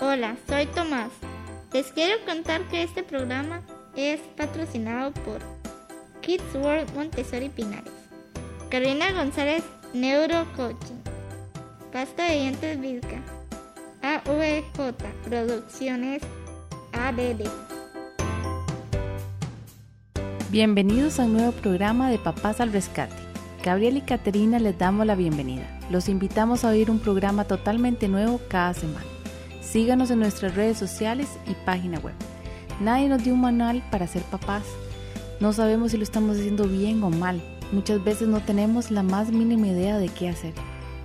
Hola, soy Tomás. Les quiero contar que este programa es patrocinado por Kids World Montessori Pinares, Carolina González Neurocoaching, Pasta de Dientes Vilca, AVJ Producciones ADD. Bienvenidos a un nuevo programa de Papás al Rescate. Gabriel y Caterina les damos la bienvenida. Los invitamos a oír un programa totalmente nuevo cada semana. Síganos en nuestras redes sociales y página web. Nadie nos dio un manual para ser papás. No sabemos si lo estamos haciendo bien o mal. Muchas veces no tenemos la más mínima idea de qué hacer.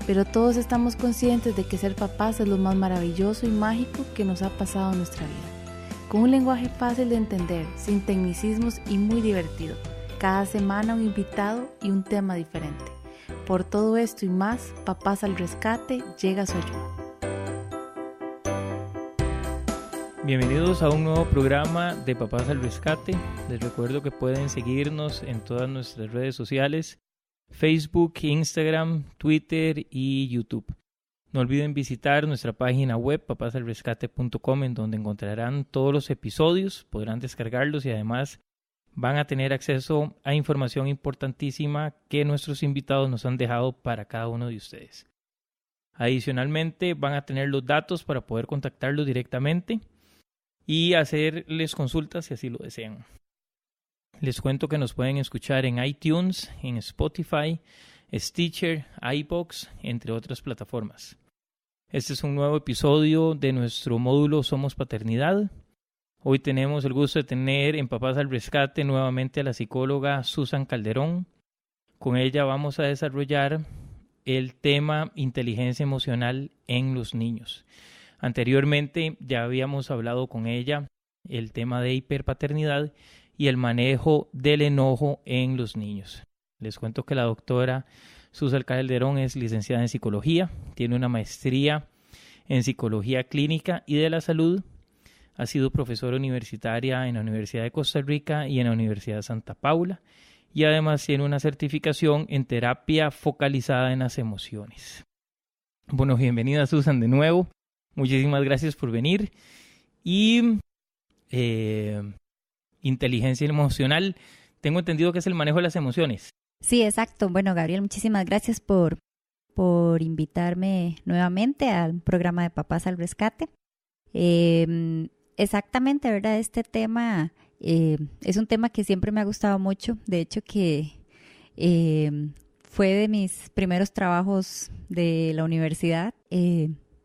Pero todos estamos conscientes de que ser papás es lo más maravilloso y mágico que nos ha pasado en nuestra vida. Con un lenguaje fácil de entender, sin tecnicismos y muy divertido. Cada semana un invitado y un tema diferente. Por todo esto y más, Papás al Rescate llega a su ayuda. Bienvenidos a un nuevo programa de Papás al Rescate. Les recuerdo que pueden seguirnos en todas nuestras redes sociales, Facebook, Instagram, Twitter y YouTube. No olviden visitar nuestra página web papasalrescate.com, en donde encontrarán todos los episodios, podrán descargarlos y además van a tener acceso a información importantísima que nuestros invitados nos han dejado para cada uno de ustedes. Adicionalmente van a tener los datos para poder contactarlos directamente y hacerles consultas si así lo desean. Les cuento que nos pueden escuchar en iTunes, en Spotify, Stitcher, iVoox, entre otras plataformas. Este es un nuevo episodio de nuestro módulo Somos Paternidad. Hoy tenemos el gusto de tener en Papás al Rescate nuevamente a la psicóloga Susan Calderón. Con ella vamos a desarrollar el tema inteligencia emocional en los niños. Anteriormente ya habíamos hablado con ella el tema de hiperpaternidad y el manejo del enojo en los niños. Les cuento que la doctora Susan Calderón es licenciada en psicología, tiene una maestría en psicología clínica y de la salud. Ha sido profesora universitaria en la Universidad de Costa Rica y en la Universidad de Santa Paula y además tiene una certificación en terapia focalizada en las emociones. Bueno, bienvenida Susan de nuevo. Muchísimas gracias por venir. Y inteligencia emocional, tengo entendido que es el manejo de las emociones. Sí, exacto. Bueno, Gabriel, muchísimas gracias por invitarme nuevamente al programa de Papás al Rescate. Exactamente, ¿verdad? Este tema es un tema que siempre me ha gustado mucho. De hecho, que fue de mis primeros trabajos de la universidad.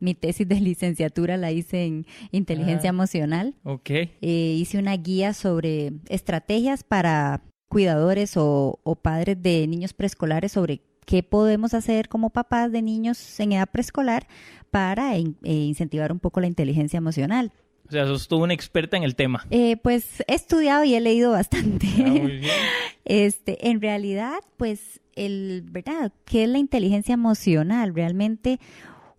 Mi tesis de licenciatura la hice en inteligencia emocional. Okay. Hice una guía sobre estrategias para cuidadores o padres de niños preescolares sobre qué podemos hacer como papás de niños en edad preescolar para incentivar un poco la inteligencia emocional. O sea, sos tú una experta en el tema. Pues he estudiado y he leído bastante. Muy bien. En realidad, pues, ¿verdad? ¿Qué es la inteligencia emocional? Realmente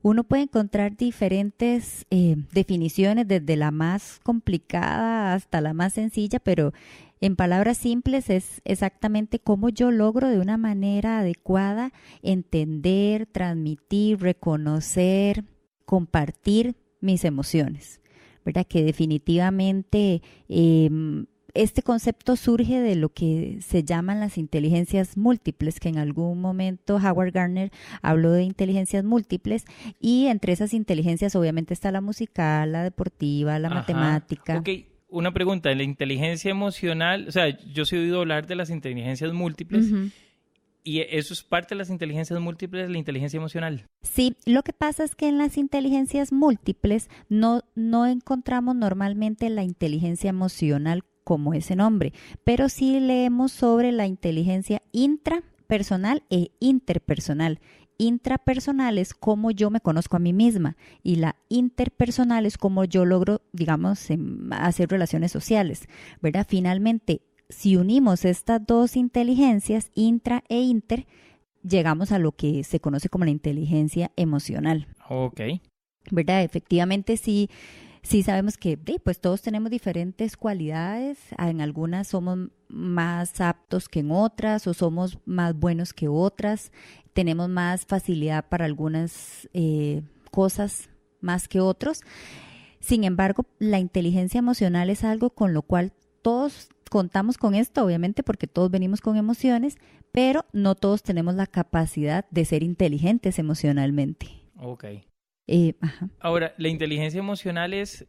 uno puede encontrar diferentes definiciones, desde la más complicada hasta la más sencilla, pero en palabras simples es exactamente cómo yo logro de una manera adecuada entender, transmitir, reconocer, compartir mis emociones, ¿verdad? Que definitivamente este concepto surge de lo que se llaman las inteligencias múltiples, que en algún momento Howard Gardner habló de inteligencias múltiples, y entre esas inteligencias obviamente está la musical, la deportiva, la matemática. Ok, una pregunta, la inteligencia emocional, o sea, yo sí he oído hablar de las inteligencias múltiples. Uh-huh. ¿Y eso es parte de las inteligencias múltiples, la inteligencia emocional? Sí, lo que pasa es que en las inteligencias múltiples no encontramos normalmente la inteligencia emocional como ese nombre, pero sí leemos sobre la inteligencia intrapersonal e interpersonal. Intrapersonal es cómo yo me conozco a mí misma y la interpersonal es cómo yo logro, digamos, hacer relaciones sociales, ¿verdad? Finalmente, si unimos estas dos inteligencias, intra e inter, llegamos a lo que se conoce como la inteligencia emocional. Ok. ¿Verdad? Efectivamente, sí sabemos que pues todos tenemos diferentes cualidades. En algunas somos más aptos que en otras o somos más buenos que otras. Tenemos más facilidad para algunas cosas más que otros. Sin embargo, la inteligencia emocional es algo con lo cual todos contamos con esto, obviamente, porque todos venimos con emociones, pero no todos tenemos la capacidad de ser inteligentes emocionalmente. Ok. Ajá. Ahora, la inteligencia emocional es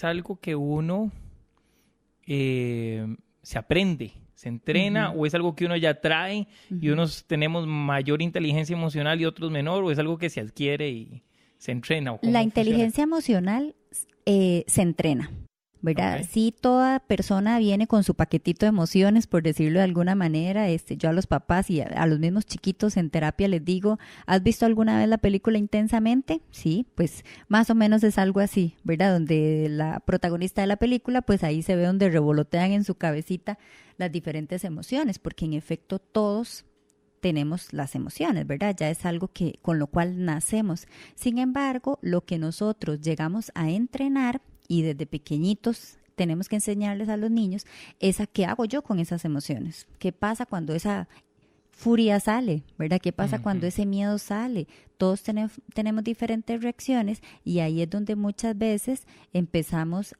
algo que uno se aprende, se entrena, o es algo que uno ya trae y unos tenemos mayor inteligencia emocional y otros menor, o es algo que se adquiere y se entrena. ¿O cómo La funciona? inteligencia emocional se entrena, ¿verdad? Ok. Sí, toda persona viene con su paquetito de emociones, por decirlo de alguna manera. Yo a los papás y a los mismos chiquitos en terapia les digo, ¿has visto alguna vez la película Intensamente? Sí, pues más o menos es algo así, ¿verdad? Donde la protagonista de la película, pues ahí se ve donde revolotean en su cabecita las diferentes emociones, porque en efecto todos tenemos las emociones, ¿verdad? Ya es algo que con lo cual nacemos. Sin embargo, lo que nosotros llegamos a entrenar y desde pequeñitos tenemos que enseñarles a los niños es a qué hago yo con esas emociones. ¿Qué pasa cuando esa furia sale, ¿verdad? ¿Qué pasa cuando ese miedo sale? Todos tenemos diferentes reacciones y ahí es donde muchas veces empezamos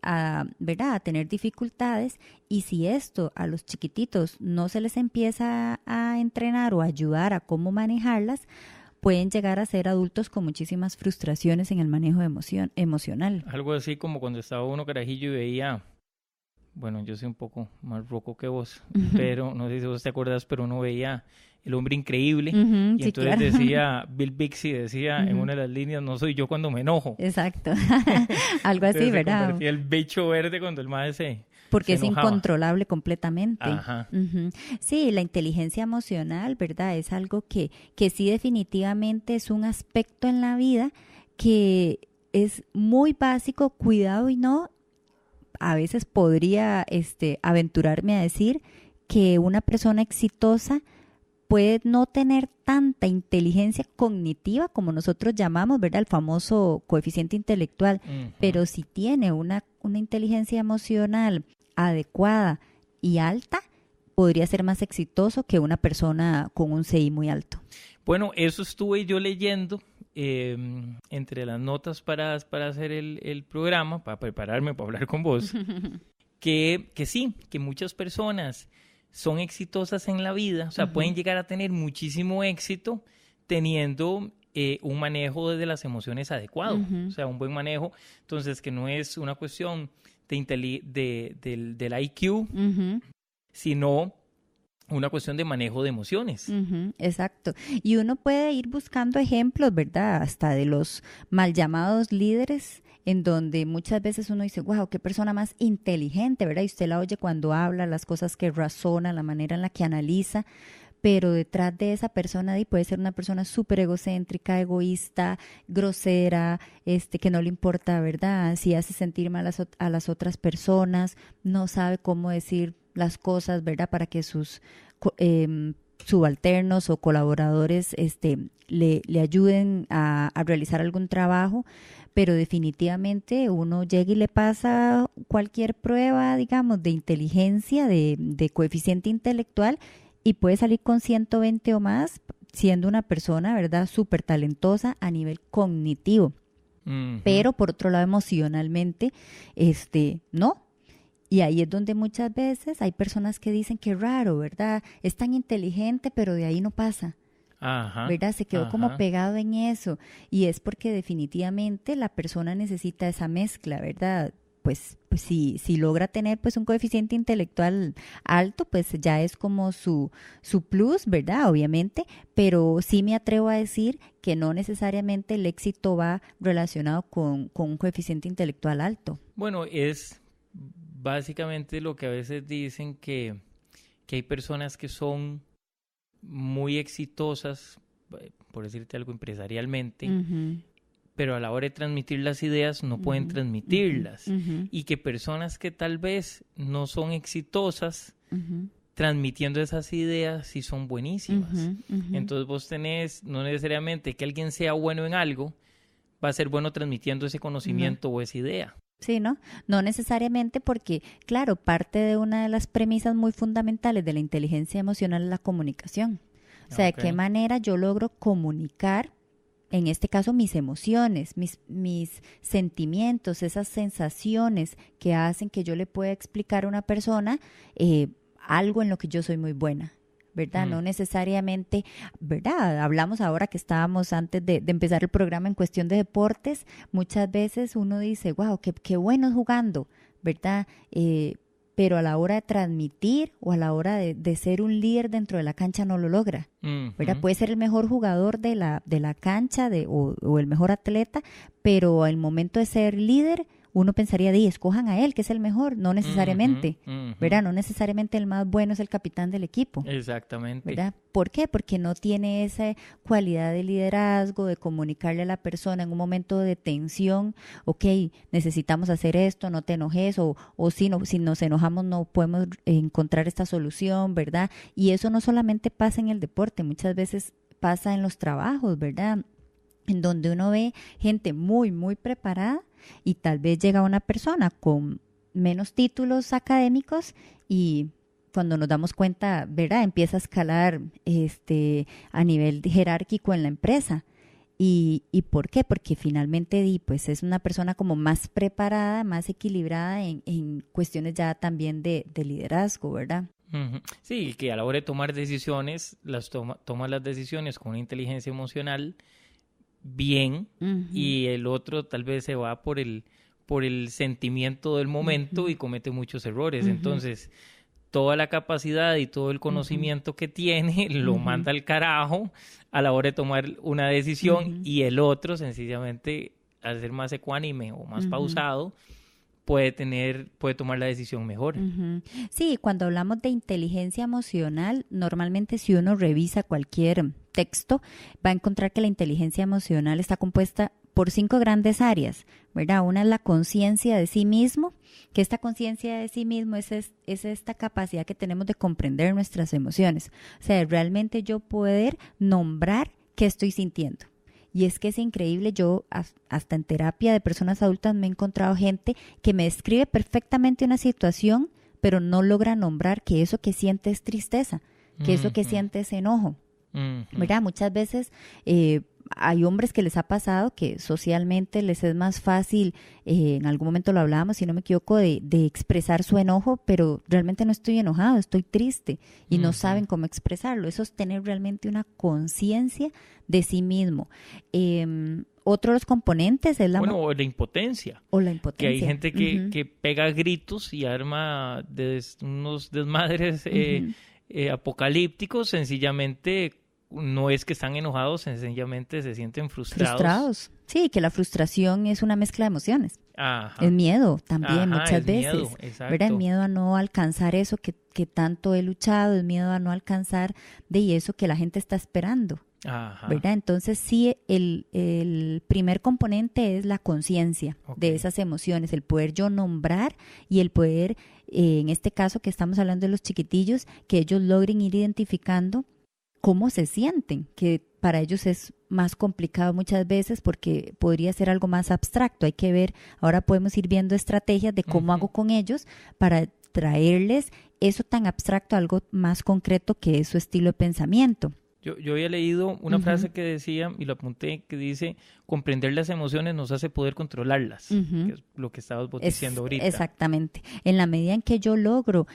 ¿verdad? A tener dificultades, y si esto a los chiquititos no se les empieza a entrenar o ayudar a cómo manejarlas, pueden llegar a ser adultos con muchísimas frustraciones en el manejo de emocional. Algo así como cuando estaba uno carajillo y veía, bueno, yo soy un poco más roco que vos, pero no sé si vos te acordás, pero uno veía El Hombre Increíble, y Sí, entonces claro. decía, Bill Bixby decía en una de las líneas, no soy yo cuando me enojo. Exacto. Algo así, Entonces ¿verdad? se convertía el bicho verde cuando el mae Porque se es enojaba. incontrolable completamente. Ajá. Sí, la inteligencia emocional, ¿verdad? Es algo que sí definitivamente es un aspecto en la vida que es muy básico, cuidado y no. A veces podría aventurarme a decir que una persona exitosa puede no tener tanta inteligencia cognitiva como nosotros llamamos, ¿verdad? El famoso coeficiente intelectual, pero si tiene una inteligencia emocional adecuada y alta, podría ser más exitoso que una persona con un CI muy alto. Bueno, eso estuve yo leyendo entre las notas para hacer el programa, para prepararme para hablar con vos, que sí, que muchas personas son exitosas en la vida, o sea, pueden llegar a tener muchísimo éxito teniendo un manejo de las emociones adecuado, o sea, un buen manejo, entonces que no es una cuestión del IQ, sino una cuestión de manejo de emociones. Exacto. Y uno puede ir buscando ejemplos, ¿verdad? Hasta de los mal llamados líderes, en donde muchas veces uno dice, wow, qué persona más inteligente, ¿verdad? Y usted la oye cuando habla, las cosas que razona, la manera en la que analiza, pero detrás de esa persona puede ser una persona súper egocéntrica, egoísta, grosera, que no le importa, ¿verdad? Si hace sentir mal a las otras personas, no sabe cómo decir las cosas, ¿verdad? Para que sus subalternos o colaboradores le ayuden a realizar algún trabajo, pero definitivamente uno llega y le pasa cualquier prueba, digamos, de inteligencia, de coeficiente intelectual, y puede salir con 120 o más, siendo una persona, ¿verdad?, súper talentosa a nivel cognitivo. Pero por otro lado, emocionalmente, no. Y ahí es donde muchas veces hay personas que dicen que raro, ¿verdad? Es tan inteligente, pero de ahí no pasa. Ajá, ¿verdad? Se quedó como pegado en eso. Y es porque definitivamente la persona necesita esa mezcla, ¿verdad? Pues si logra tener pues un coeficiente intelectual alto, pues ya es como su plus, ¿verdad? Obviamente, pero sí me atrevo a decir que no necesariamente el éxito va relacionado con un coeficiente intelectual alto. Bueno, es básicamente lo que a veces dicen que hay personas que son muy exitosas, por decirte algo, empresarialmente, pero a la hora de transmitir las ideas no pueden transmitirlas. Y que personas que tal vez no son exitosas, transmitiendo esas ideas sí son buenísimas. Entonces vos tenés, no necesariamente que alguien sea bueno en algo, va a ser bueno transmitiendo ese conocimiento o esa idea. Sí, ¿no? No necesariamente porque, claro, parte de una de las premisas muy fundamentales de la inteligencia emocional es la comunicación. O sea, de qué manera yo logro comunicar en este caso mis emociones, mis sentimientos, esas sensaciones que hacen que yo le pueda explicar a una persona algo en lo que yo soy muy buena, ¿verdad? No necesariamente, ¿verdad? Hablamos ahora que estábamos antes de empezar el programa en cuestión de deportes, muchas veces uno dice, wow, qué bueno jugando, ¿verdad? Pero a la hora de transmitir o a la hora de ser un líder dentro de la cancha no lo logra, ¿verdad? Puede ser el mejor jugador de la cancha o el mejor atleta, pero al momento de ser líder, uno pensaría, escojan a él, que es el mejor, no necesariamente, ¿verdad? No necesariamente el más bueno es el capitán del equipo. Exactamente. ¿Verdad? ¿Por qué? Porque no tiene esa cualidad de liderazgo, de comunicarle a la persona en un momento de tensión, ok, necesitamos hacer esto, no te enojes, o si nos enojamos no podemos encontrar esta solución, ¿verdad? Y eso no solamente pasa en el deporte, muchas veces pasa en los trabajos, ¿verdad? En donde uno ve gente muy, muy preparada y tal vez llega una persona con menos títulos académicos y cuando nos damos cuenta, ¿verdad? Empieza a escalar a nivel jerárquico en la empresa. ¿Y por qué? Porque finalmente pues es una persona como más preparada, más equilibrada en cuestiones ya también de liderazgo, ¿verdad? Sí, que a la hora de tomar decisiones, toma las decisiones con una inteligencia emocional bien, y el otro tal vez se va por el sentimiento del momento y comete muchos errores. Entonces, toda la capacidad y todo el conocimiento que tiene lo manda al carajo a la hora de tomar una decisión, y el otro sencillamente, al ser más ecuánime o más pausado, puede tomar la decisión mejor. Sí, cuando hablamos de inteligencia emocional, normalmente si uno revisa cualquier texto, va a encontrar que la inteligencia emocional está compuesta por 5 grandes áreas, ¿verdad? Una es la conciencia de sí mismo, que esta conciencia de sí mismo es esta capacidad que tenemos de comprender nuestras emociones. O sea, realmente yo poder nombrar qué estoy sintiendo. Y es que es increíble, yo hasta en terapia de personas adultas me he encontrado gente que me describe perfectamente una situación, pero no logra nombrar que eso que siente es tristeza, que eso que siente es enojo. ¿Verdad? Muchas veces hay hombres que les ha pasado que socialmente les es más fácil, en algún momento lo hablábamos, si no me equivoco, de expresar su enojo, pero realmente no estoy enojado, estoy triste y no saben cómo expresarlo. Eso es tener realmente una conciencia de sí mismo. Otro de los componentes es la impotencia. O la impotencia. Que hay gente que pega gritos y arma unos desmadres apocalípticos, sencillamente. No es que están enojados, sencillamente se sienten frustrados. Sí, que la frustración es una mezcla de emociones. El miedo también muchas veces. Miedo, exacto. ¿Verdad? El miedo a no alcanzar eso que tanto he luchado, el miedo a no alcanzar eso que la gente está esperando. ¿Verdad? Entonces sí, el primer componente es la conciencia de esas emociones, el poder yo nombrar y el poder, en este caso que estamos hablando de los chiquitillos, que ellos logren ir identificando cómo se sienten, que para ellos es más complicado muchas veces porque podría ser algo más abstracto. Hay que ver, ahora podemos ir viendo estrategias de cómo hago con ellos para traerles eso tan abstracto a algo más concreto que es su estilo de pensamiento. Yo había leído una frase que decía, y lo apunté, que dice, comprender las emociones nos hace poder controlarlas, que es lo que estabas diciendo ahorita. Exactamente. En la medida en que yo logro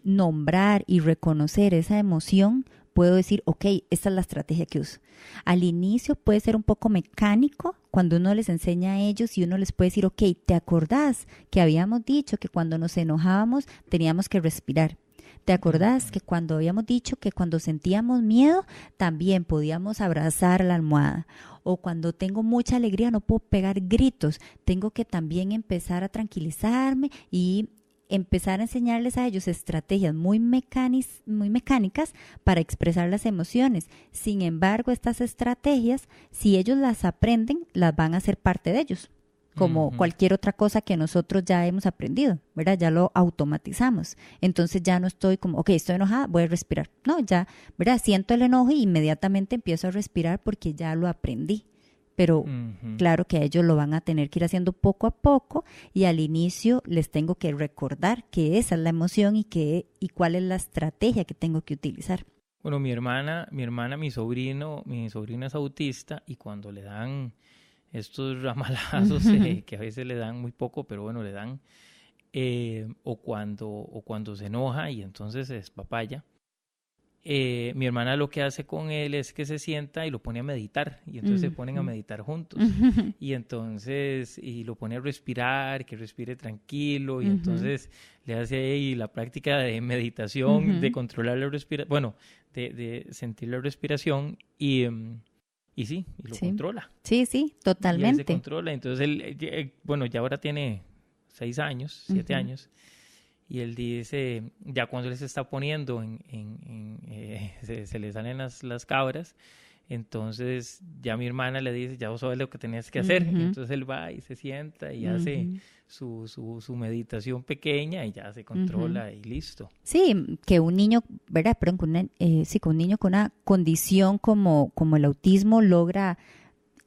nombrar y reconocer esa emoción, puedo decir, ok, esta es la estrategia que uso. Al inicio puede ser un poco mecánico cuando uno les enseña a ellos y uno les puede decir, ok, ¿te acordás que habíamos dicho que cuando nos enojábamos teníamos que respirar? ¿Te acordás que cuando habíamos dicho que cuando sentíamos miedo también podíamos abrazar la almohada? O cuando tengo mucha alegría no puedo pegar gritos, tengo que también empezar a tranquilizarme y empezar a enseñarles a ellos estrategias muy mecánicas para expresar las emociones. Sin embargo, estas estrategias, si ellos las aprenden, las van a hacer parte de ellos, como cualquier otra cosa que nosotros ya hemos aprendido, ¿verdad? Ya lo automatizamos. Entonces ya no estoy como, ok, estoy enojada, voy a respirar. No, ya, ¿verdad? Siento el enojo y inmediatamente empiezo a respirar porque ya lo aprendí. Pero claro que ellos lo van a tener que ir haciendo poco a poco y al inicio les tengo que recordar que esa es la emoción y cuál es la estrategia que tengo que utilizar. Bueno, mi sobrino es autista y cuando le dan estos ramalazos, que a veces le dan muy poco, pero bueno, le dan, o cuando se enoja y entonces es papaya. Mi hermana lo que hace con él es que se sienta y lo pone a meditar, y entonces se ponen a meditar juntos, y entonces, y lo pone a respirar, que respire tranquilo, y entonces le hace ahí la práctica de meditación, de controlar la respiración, bueno, de sentir la respiración, y sí, y lo controla. Sí, totalmente. Y él se controla, entonces él, bueno, ya ahora tiene 6 años, 7 años, y él dice, ya cuando él se está poniendo se le salen las cabras, entonces ya mi hermana le dice, ya vos sabes lo que tenías que hacer. Entonces él va y se sienta y hace su meditación pequeña y ya se controla y listo. Sí, que un niño, ¿verdad? Perdón, que un niño con una condición como el autismo logra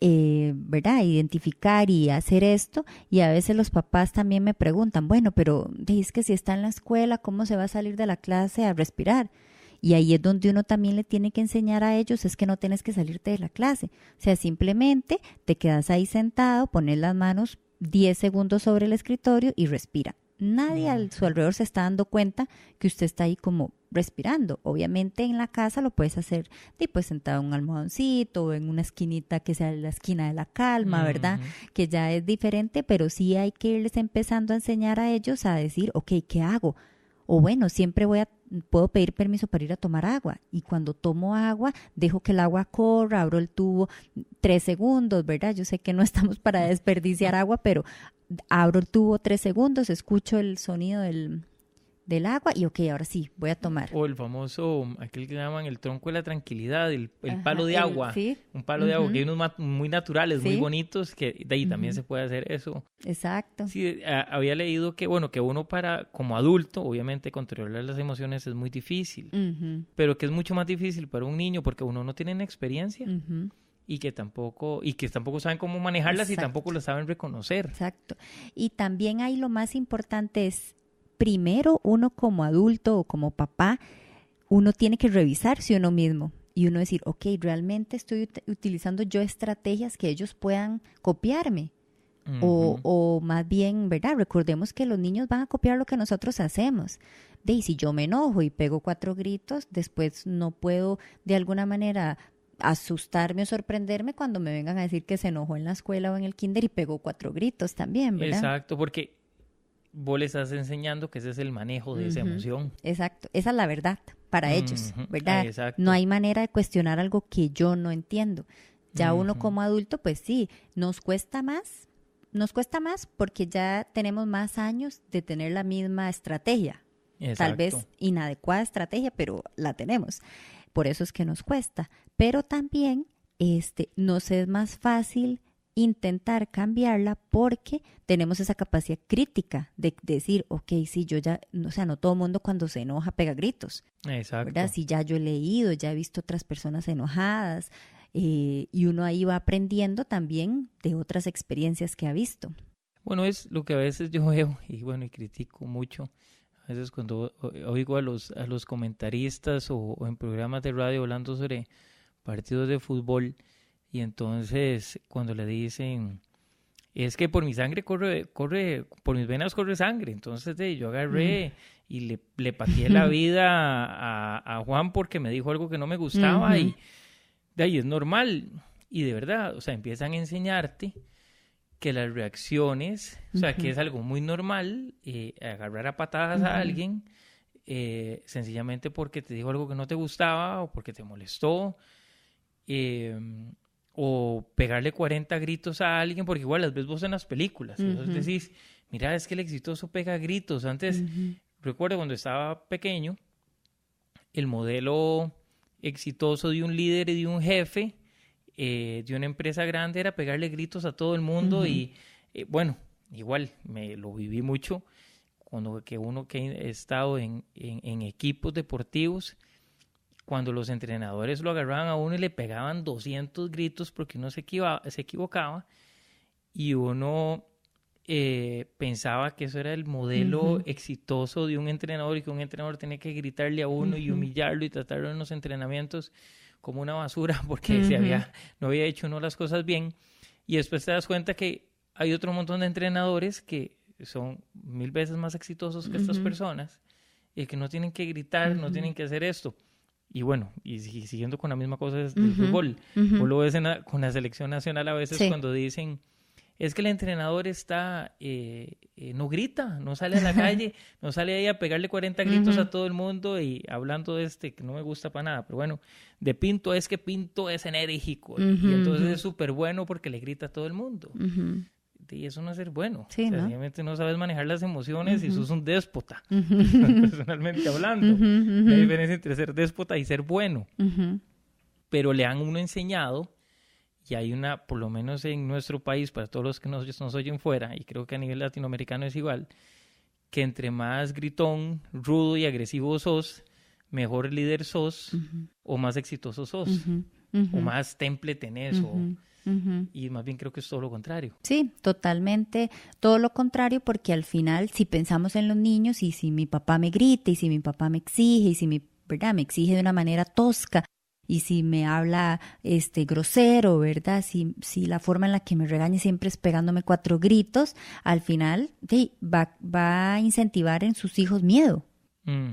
¿verdad? Identificar y hacer esto, y a veces los papás también me preguntan, bueno, pero es que si está en la escuela, ¿cómo se va a salir de la clase a respirar? Y ahí es donde uno también le tiene que enseñar a ellos, es que no tienes que salirte de la clase, o sea, simplemente te quedas ahí sentado, pones las manos 10 segundos sobre el escritorio y respira. Nadie a su alrededor se está dando cuenta que usted está ahí como respirando. Obviamente en la casa lo puedes hacer pues sentado en un almohadoncito o en una esquinita que sea la esquina de la calma, ¿verdad? Que ya es diferente, pero sí hay que irles empezando a enseñar a ellos a decir, ok, ¿qué hago? O bueno, siempre puedo pedir permiso para ir a tomar agua, y cuando tomo agua dejo que el agua corra, abro el tubo 3 segundos, ¿verdad? Yo sé que no estamos para desperdiciar agua, pero abro el tubo 3 segundos, escucho el sonido del agua y ok, ahora sí, voy a tomar. O el famoso, aquel que llaman el tronco de la tranquilidad, el palo de agua. Sí. Un palo de agua, que hay unos muy naturales, muy bonitos, que de ahí también se puede hacer eso. Exacto. Sí, había leído que, bueno, que uno como adulto, obviamente controlar las emociones es muy difícil, pero que es mucho más difícil para un niño porque uno no tiene experiencia. Y que tampoco saben cómo manejarlas. Exacto. Y tampoco las saben reconocer. Exacto. Y también ahí lo más importante es, primero uno como adulto o como papá, uno tiene que revisarse uno mismo y uno decir, ok, realmente estoy utilizando yo estrategias que ellos puedan copiarme. O más bien, ¿verdad? Recordemos que los niños van a copiar lo que nosotros hacemos. Y si yo me enojo y pego 4 gritos, después no puedo de alguna manera asustarme o sorprenderme cuando me vengan a decir que se enojó en la escuela o en el kinder y pegó 4 gritos también, ¿verdad? Exacto, porque vos le estás enseñando que ese es el manejo de esa emoción. Exacto, esa es la verdad para ellos, ¿verdad? Exacto. No hay manera de cuestionar algo que yo no entiendo. Ya uno como adulto, pues sí, nos cuesta más porque ya tenemos más años de tener la misma estrategia. Exacto. Tal vez inadecuada estrategia, pero la tenemos. Por eso es que nos cuesta. Pero también nos es más fácil intentar cambiarla porque tenemos esa capacidad crítica de decir, ok, sí, yo ya, o sea, no todo el mundo cuando se enoja pega gritos. Exacto. ¿Verdad? Si ya yo he leído, ya he visto otras personas enojadas, y uno ahí va aprendiendo también de otras experiencias que ha visto. Bueno, es lo que a veces yo veo y bueno, y critico mucho. A veces cuando oigo a los comentaristas o en programas de radio hablando sobre partidos de fútbol, y entonces cuando le dicen, es que por mi sangre corre, por mis venas corre sangre, entonces yo agarré y le pateé la vida a Juan porque me dijo algo que no me gustaba, y de ahí es normal. Y de verdad, o sea, empiezan a enseñarte que las reacciones, o sea, que es algo muy normal, agarrar a patadas a alguien, sencillamente porque te dijo algo que no te gustaba o porque te molestó, o pegarle 40 gritos a alguien, porque igual las ves vos en las películas, entonces decís, mira, es que el exitoso pega gritos. Antes, recuerdo cuando estaba pequeño, el modelo exitoso de un líder y de un jefe de una empresa grande era pegarle gritos a todo el mundo, y bueno, igual me lo viví mucho cuando que he estado en equipos deportivos, cuando los entrenadores lo agarraban a uno y le pegaban 200 gritos porque uno se equivocaba, y uno pensaba que eso era el modelo exitoso de un entrenador y que un entrenador tenía que gritarle a uno y humillarlo y tratarlo en los entrenamientos como una basura porque no había hecho uno las cosas bien. Y después te das cuenta que hay otro montón de entrenadores que son 1000 veces más exitosos que estas personas y que no tienen que gritar, no tienen que hacer esto. Y bueno, y siguiendo con la misma cosa del fútbol, vos lo ves con la selección nacional a veces cuando dicen, es que el entrenador está, no grita, no sale a la calle, no sale ahí a pegarle 40 gritos a todo el mundo y hablando de que no me gusta para nada, pero bueno, de Pinto es que Pinto es enérgico y entonces es súper bueno porque le grita a todo el mundo. Y eso no es ser bueno. Sí, ¿no? Sencillamente no sabes manejar las emociones y sos un déspota, personalmente hablando. La diferencia entre ser déspota y ser bueno. Pero le han uno enseñado, y hay una, por lo menos en nuestro país, para todos los que nos oyen fuera, y creo que a nivel latinoamericano es igual, que entre más gritón, rudo y agresivo sos, mejor líder sos, o más exitoso sos, o más temple tenés, y más bien creo que es todo lo contrario. Sí, totalmente todo lo contrario, porque al final si pensamos en los niños y si mi papá me grita y si mi papá me exige y si me exige de una manera tosca y si me habla grosero, ¿verdad? Si la forma en la que me regaña siempre es pegándome 4 gritos, al final va a incentivar en sus hijos miedo,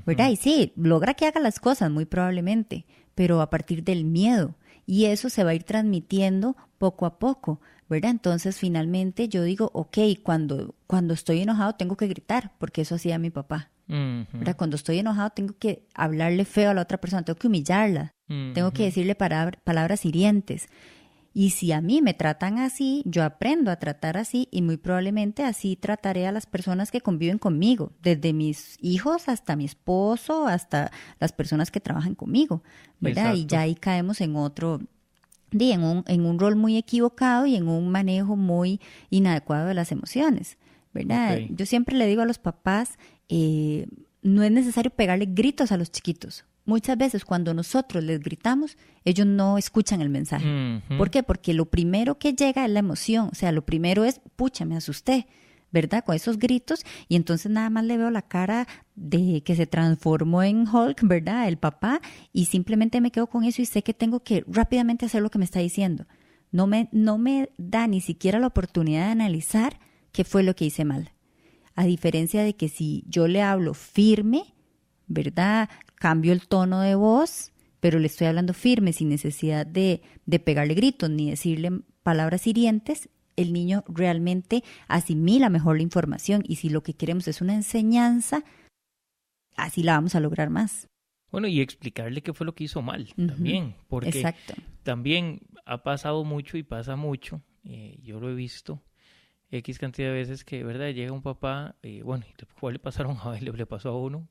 ¿verdad? Y sí, logra que haga las cosas muy probablemente, pero a partir del miedo. Y eso se va a ir transmitiendo poco a poco, ¿verdad? Entonces, finalmente yo digo, ok, cuando estoy enojado tengo que gritar, porque eso hacía mi papá, ¿verdad? Cuando estoy enojado tengo que hablarle feo a la otra persona, tengo que humillarla, tengo que decirle palabras hirientes. Y si a mí me tratan así, yo aprendo a tratar así y muy probablemente así trataré a las personas que conviven conmigo, desde mis hijos hasta mi esposo, hasta las personas que trabajan conmigo, ¿verdad? Exacto. Y ya ahí caemos en otro, en un rol muy equivocado y en un manejo muy inadecuado de las emociones, ¿verdad? Okay. Yo siempre le digo a los papás, no es necesario pegarle gritos a los chiquitos. Muchas veces cuando nosotros les gritamos, ellos no escuchan el mensaje. ¿Por qué? Porque lo primero que llega es la emoción. O sea, lo primero es, pucha, me asusté, ¿verdad? Con esos gritos. Y entonces nada más le veo la cara de que se transformó en Hulk, ¿verdad? El papá. Y simplemente me quedo con eso y sé que tengo que rápidamente hacer lo que me está diciendo. No me da ni siquiera la oportunidad de analizar qué fue lo que hice mal. A diferencia de que si yo le hablo firme, ¿verdad? Cambio el tono de voz, pero le estoy hablando firme, sin necesidad de pegarle gritos ni decirle palabras hirientes, el niño realmente asimila mejor la información y si lo que queremos es una enseñanza, así la vamos a lograr más. Bueno, y explicarle qué fue lo que hizo mal también, porque Exacto. También ha pasado mucho y pasa mucho, yo lo he visto X cantidad de veces que, ¿verdad? Llega un papá, bueno, igual le pasaron a él, le pasó a uno,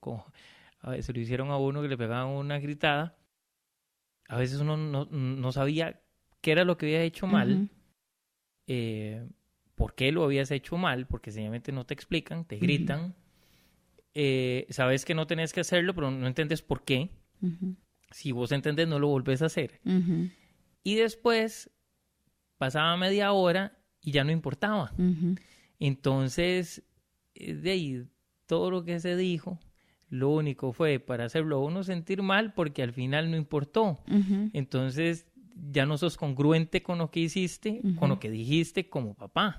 se lo hicieron a uno que le pegaban una gritada. A veces uno no sabía qué era lo que había hecho mal, por qué lo habías hecho mal, porque sencillamente no te explican, te gritan. Sabes que no tenés que hacerlo, pero no entiendes por qué. Si vos entendés, no lo volvés a hacer. Y después pasaba media hora y ya no importaba. Entonces, de ahí, todo lo que se dijo, lo único fue para hacerlo a uno sentir mal porque al final no importó. Entonces, ya no sos congruente con lo que hiciste, con lo que dijiste como papá.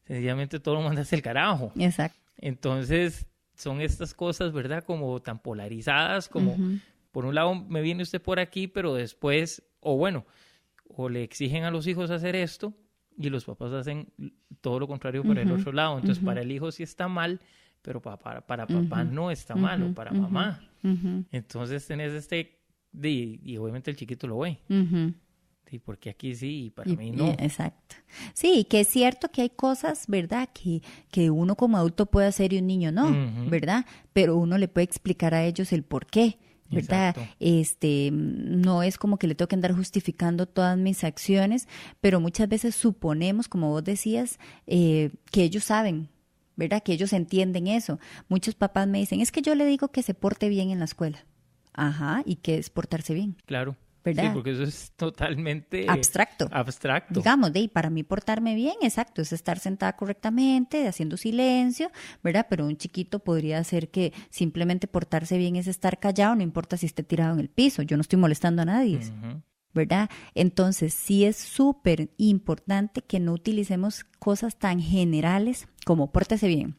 Sencillamente todo lo mandaste al carajo. Exacto. Entonces, son estas cosas, ¿verdad? Como tan polarizadas, como por un lado me viene usted por aquí, pero después, o le exigen a los hijos hacer esto y los papás hacen todo lo contrario para el otro lado. Entonces, para el hijo sí está mal, pero para papá no está mal, o para mamá. Entonces, tenés y obviamente el chiquito lo ve. Sí, porque aquí sí y para mí no. Exacto. Sí, que es cierto que hay cosas, ¿verdad? Que uno como adulto puede hacer y un niño no, ¿verdad? Pero uno le puede explicar a ellos el por qué, ¿verdad? No es como que le tengo que andar justificando todas mis acciones, pero muchas veces suponemos, como vos decías, que ellos saben, ¿verdad? Que ellos entienden eso. Muchos papás me dicen, es que yo le digo que se porte bien en la escuela. Ajá, ¿y qué es portarse bien? Claro. ¿verdad? Sí, porque eso es totalmente abstracto. Digamos, para mí portarme bien, exacto, es estar sentada correctamente, haciendo silencio, ¿verdad? Pero un chiquito podría ser que simplemente portarse bien es estar callado, no importa si esté tirado en el piso, yo no estoy molestando a nadie, ¿verdad? Entonces, sí es súper importante que no utilicemos cosas tan generales como pórtese bien,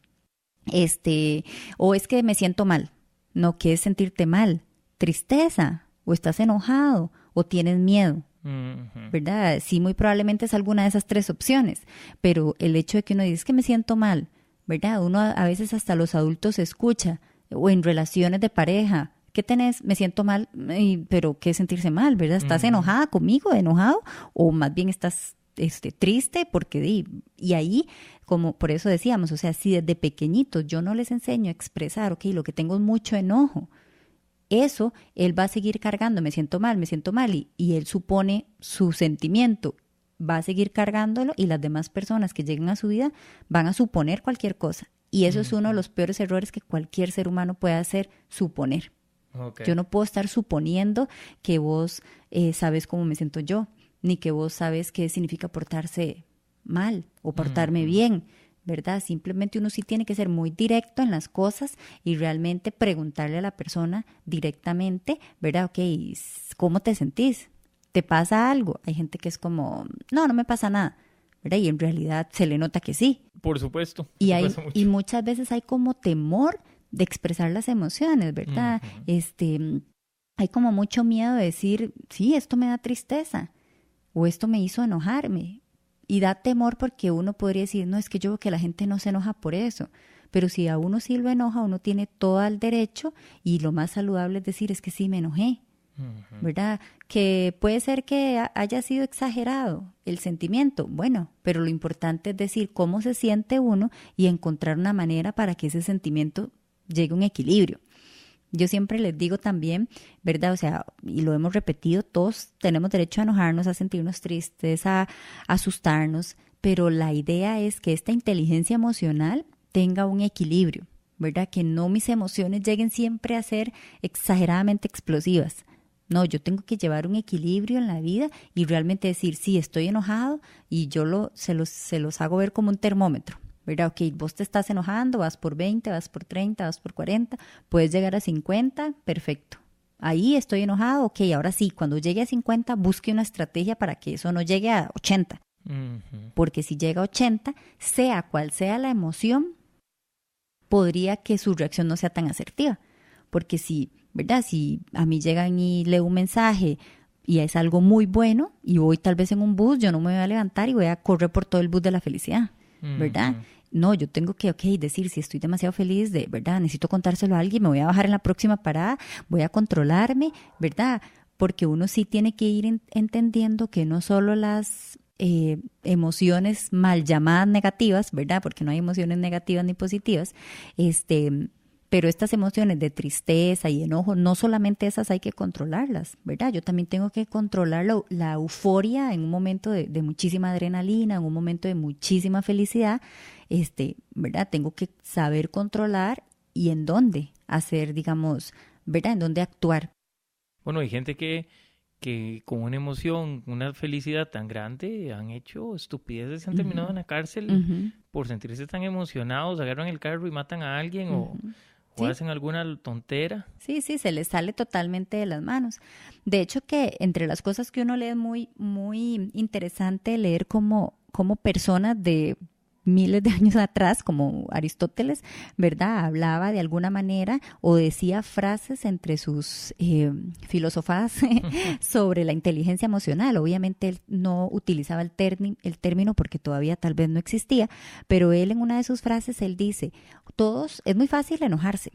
o es que me siento mal. No, ¿qué es sentirte mal? Tristeza, o estás enojado, o tienes miedo, ¿verdad? Sí, muy probablemente es alguna de esas tres opciones, pero el hecho de que uno dice es que me siento mal, ¿verdad? Uno a veces hasta los adultos escucha, o en relaciones de pareja, ¿qué tenés? Me siento mal, pero ¿qué es sentirse mal, verdad? ¿Estás enojada conmigo, enojado? O más bien estás triste porque y ahí, como por eso decíamos, o sea, si desde pequeñitos yo no les enseño a expresar, ok, lo que tengo es mucho enojo, eso él va a seguir cargando, me siento mal, y él supone su sentimiento, va a seguir cargándolo y las demás personas que lleguen a su vida van a suponer cualquier cosa. Y eso es uno de los peores errores que cualquier ser humano puede hacer, suponer. Okay. Yo no puedo estar suponiendo que vos sabes cómo me siento yo, ni que vos sabes qué significa portarse mal o portarme bien, ¿verdad? Simplemente uno sí tiene que ser muy directo en las cosas y realmente preguntarle a la persona directamente, ¿verdad? Ok, ¿cómo te sentís? ¿Te pasa algo? Hay gente que es como, no me pasa nada, ¿verdad? Y en realidad se le nota que sí. Por supuesto. Y muchas veces hay como temor de expresar las emociones, ¿verdad? Hay como mucho miedo de decir, sí, esto me da tristeza o esto me hizo enojarme. Y da temor porque uno podría decir, no, es que yo veo que la gente no se enoja por eso. Pero si a uno sí lo enoja, uno tiene todo el derecho y lo más saludable es decir, es que sí me enojé, ¿verdad? Que puede ser que haya sido exagerado el sentimiento, bueno, pero lo importante es decir cómo se siente uno y encontrar una manera para que ese sentimiento llegue a un equilibrio. Yo siempre les digo también, ¿verdad? O sea, y lo hemos repetido, todos tenemos derecho a enojarnos, a sentirnos tristes, a asustarnos, pero la idea es que esta inteligencia emocional tenga un equilibrio, ¿verdad? Que no mis emociones lleguen siempre a ser exageradamente explosivas. No, yo tengo que llevar un equilibrio en la vida y realmente decir, sí, estoy enojado y yo se los hago ver como un termómetro. ¿Verdad? Ok, vos te estás enojando, vas por 20, vas por 30, vas por 40, puedes llegar a 50, perfecto. Ahí estoy enojado, ok, ahora sí, cuando llegue a 50, busque una estrategia para que eso no llegue a 80. Porque si llega a 80, sea cual sea la emoción, podría que su reacción no sea tan asertiva. Porque si, ¿verdad? Si a mí llegan y leo un mensaje y es algo muy bueno y voy tal vez en un bus, yo no me voy a levantar y voy a correr por todo el bus de la felicidad, ¿verdad? No, yo tengo que, decir si estoy demasiado feliz, ¿verdad? Necesito contárselo a alguien, me voy a bajar en la próxima parada, voy a controlarme, ¿verdad? Porque uno sí tiene que ir entendiendo que no solo las emociones mal llamadas negativas, ¿verdad? Porque no hay emociones negativas ni positivas, pero estas emociones de tristeza y enojo, no solamente esas hay que controlarlas, ¿verdad? Yo también tengo que controlar la euforia en un momento de muchísima adrenalina, en un momento de muchísima felicidad, ¿verdad? Tengo que saber controlar y en dónde hacer, digamos, ¿verdad? En dónde actuar. Bueno, hay gente que con una emoción, una felicidad tan grande, han hecho estupideces, han terminado en la cárcel por sentirse tan emocionados, agarran el carro y matan a alguien o hacen alguna tontera. Sí, se les sale totalmente de las manos. De hecho, que entre las cosas que uno lee es muy, muy interesante leer cómo personas de miles de años atrás, como Aristóteles, ¿verdad? Hablaba de alguna manera o decía frases entre sus filosofadas sobre la inteligencia emocional. Obviamente él no utilizaba el término porque todavía tal vez no existía, pero él en una de sus frases, él dice, es muy fácil enojarse.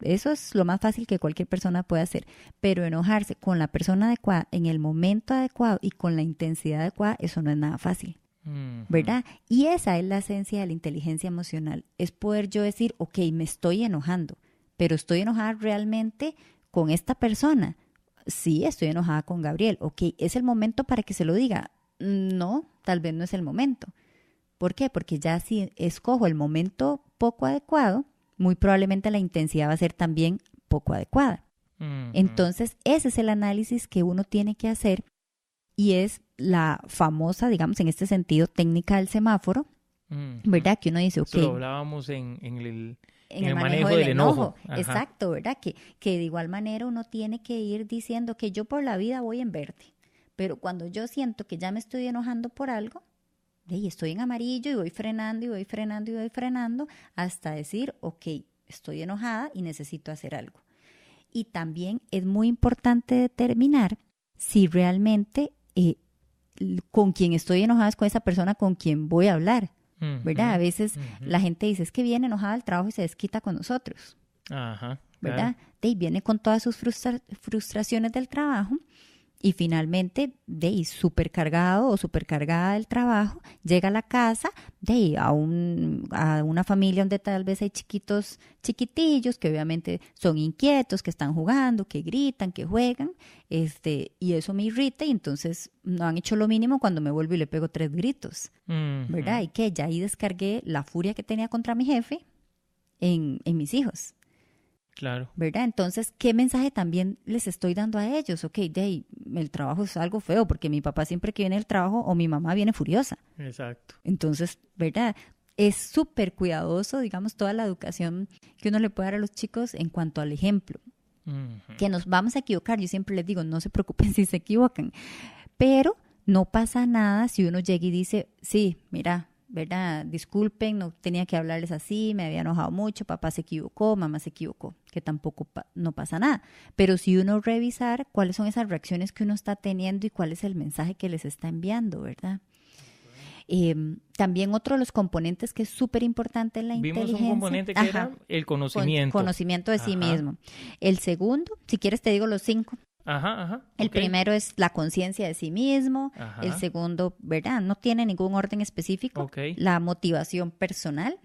Eso es lo más fácil que cualquier persona puede hacer, pero enojarse con la persona adecuada, en el momento adecuado y con la intensidad adecuada, eso no es nada fácil. ¿Verdad? Y esa es la esencia de la inteligencia emocional, es poder yo decir, ok, me estoy enojando, pero estoy enojada realmente con esta persona. Sí, estoy enojada con Gabriel. Ok, ¿es el momento para que se lo diga? No, tal vez no es el momento. ¿Por qué? Porque ya si escojo el momento poco adecuado, muy probablemente la intensidad va a ser también poco adecuada. Entonces, ese es el análisis que uno tiene que hacer y es la famosa, digamos, en este sentido, técnica del semáforo, ¿verdad? Que uno dice, ok. Eso lo hablábamos en el manejo del enojo. Exacto, ¿verdad? Que de igual manera uno tiene que ir diciendo que yo por la vida voy en verde, pero cuando yo siento que ya me estoy enojando por algo, estoy en amarillo y voy frenando y voy frenando y voy frenando hasta decir, ok, estoy enojada y necesito hacer algo. Y también es muy importante determinar si realmente con quien estoy enojada es con esa persona con quien voy a hablar, ¿verdad? A veces la gente dice, es que viene enojada al trabajo y se desquita con nosotros, Ajá, ¿verdad? Y viene con todas sus frustraciones del trabajo y finalmente, súper cargado o súper cargada del trabajo, llega a la casa, a una familia donde tal vez hay chiquitillos que obviamente son inquietos, que están jugando, que gritan, que juegan, y eso me irrita y entonces no han hecho lo mínimo cuando me vuelvo y le pego 3 gritos, ¿verdad? Y que ya ahí descargué la furia que tenía contra mi jefe en mis hijos. Claro. ¿Verdad? Entonces, ¿qué mensaje también les estoy dando a ellos? Ok, el trabajo es algo feo porque mi papá siempre que viene del trabajo o mi mamá viene furiosa. Exacto. Entonces, ¿verdad? Es súper cuidadoso, digamos, toda la educación que uno le puede dar a los chicos en cuanto al ejemplo. Que nos vamos a equivocar. Yo siempre les digo, no se preocupen si se equivocan. Pero no pasa nada si uno llega y dice, sí, mira, ¿verdad? Disculpen, no tenía que hablarles así, me había enojado mucho, papá se equivocó, mamá se equivocó, que tampoco no pasa nada. Pero si uno revisar cuáles son esas reacciones que uno está teniendo y cuál es el mensaje que les está enviando, ¿verdad? También otro de los componentes que es súper importante en la inteligencia. Vimos un componente que era el conocimiento. Conocimiento de sí mismo. El segundo, si quieres te digo los 5. El primero es la conciencia de sí mismo. El segundo, ¿verdad? No tiene ningún orden específico. La motivación personal.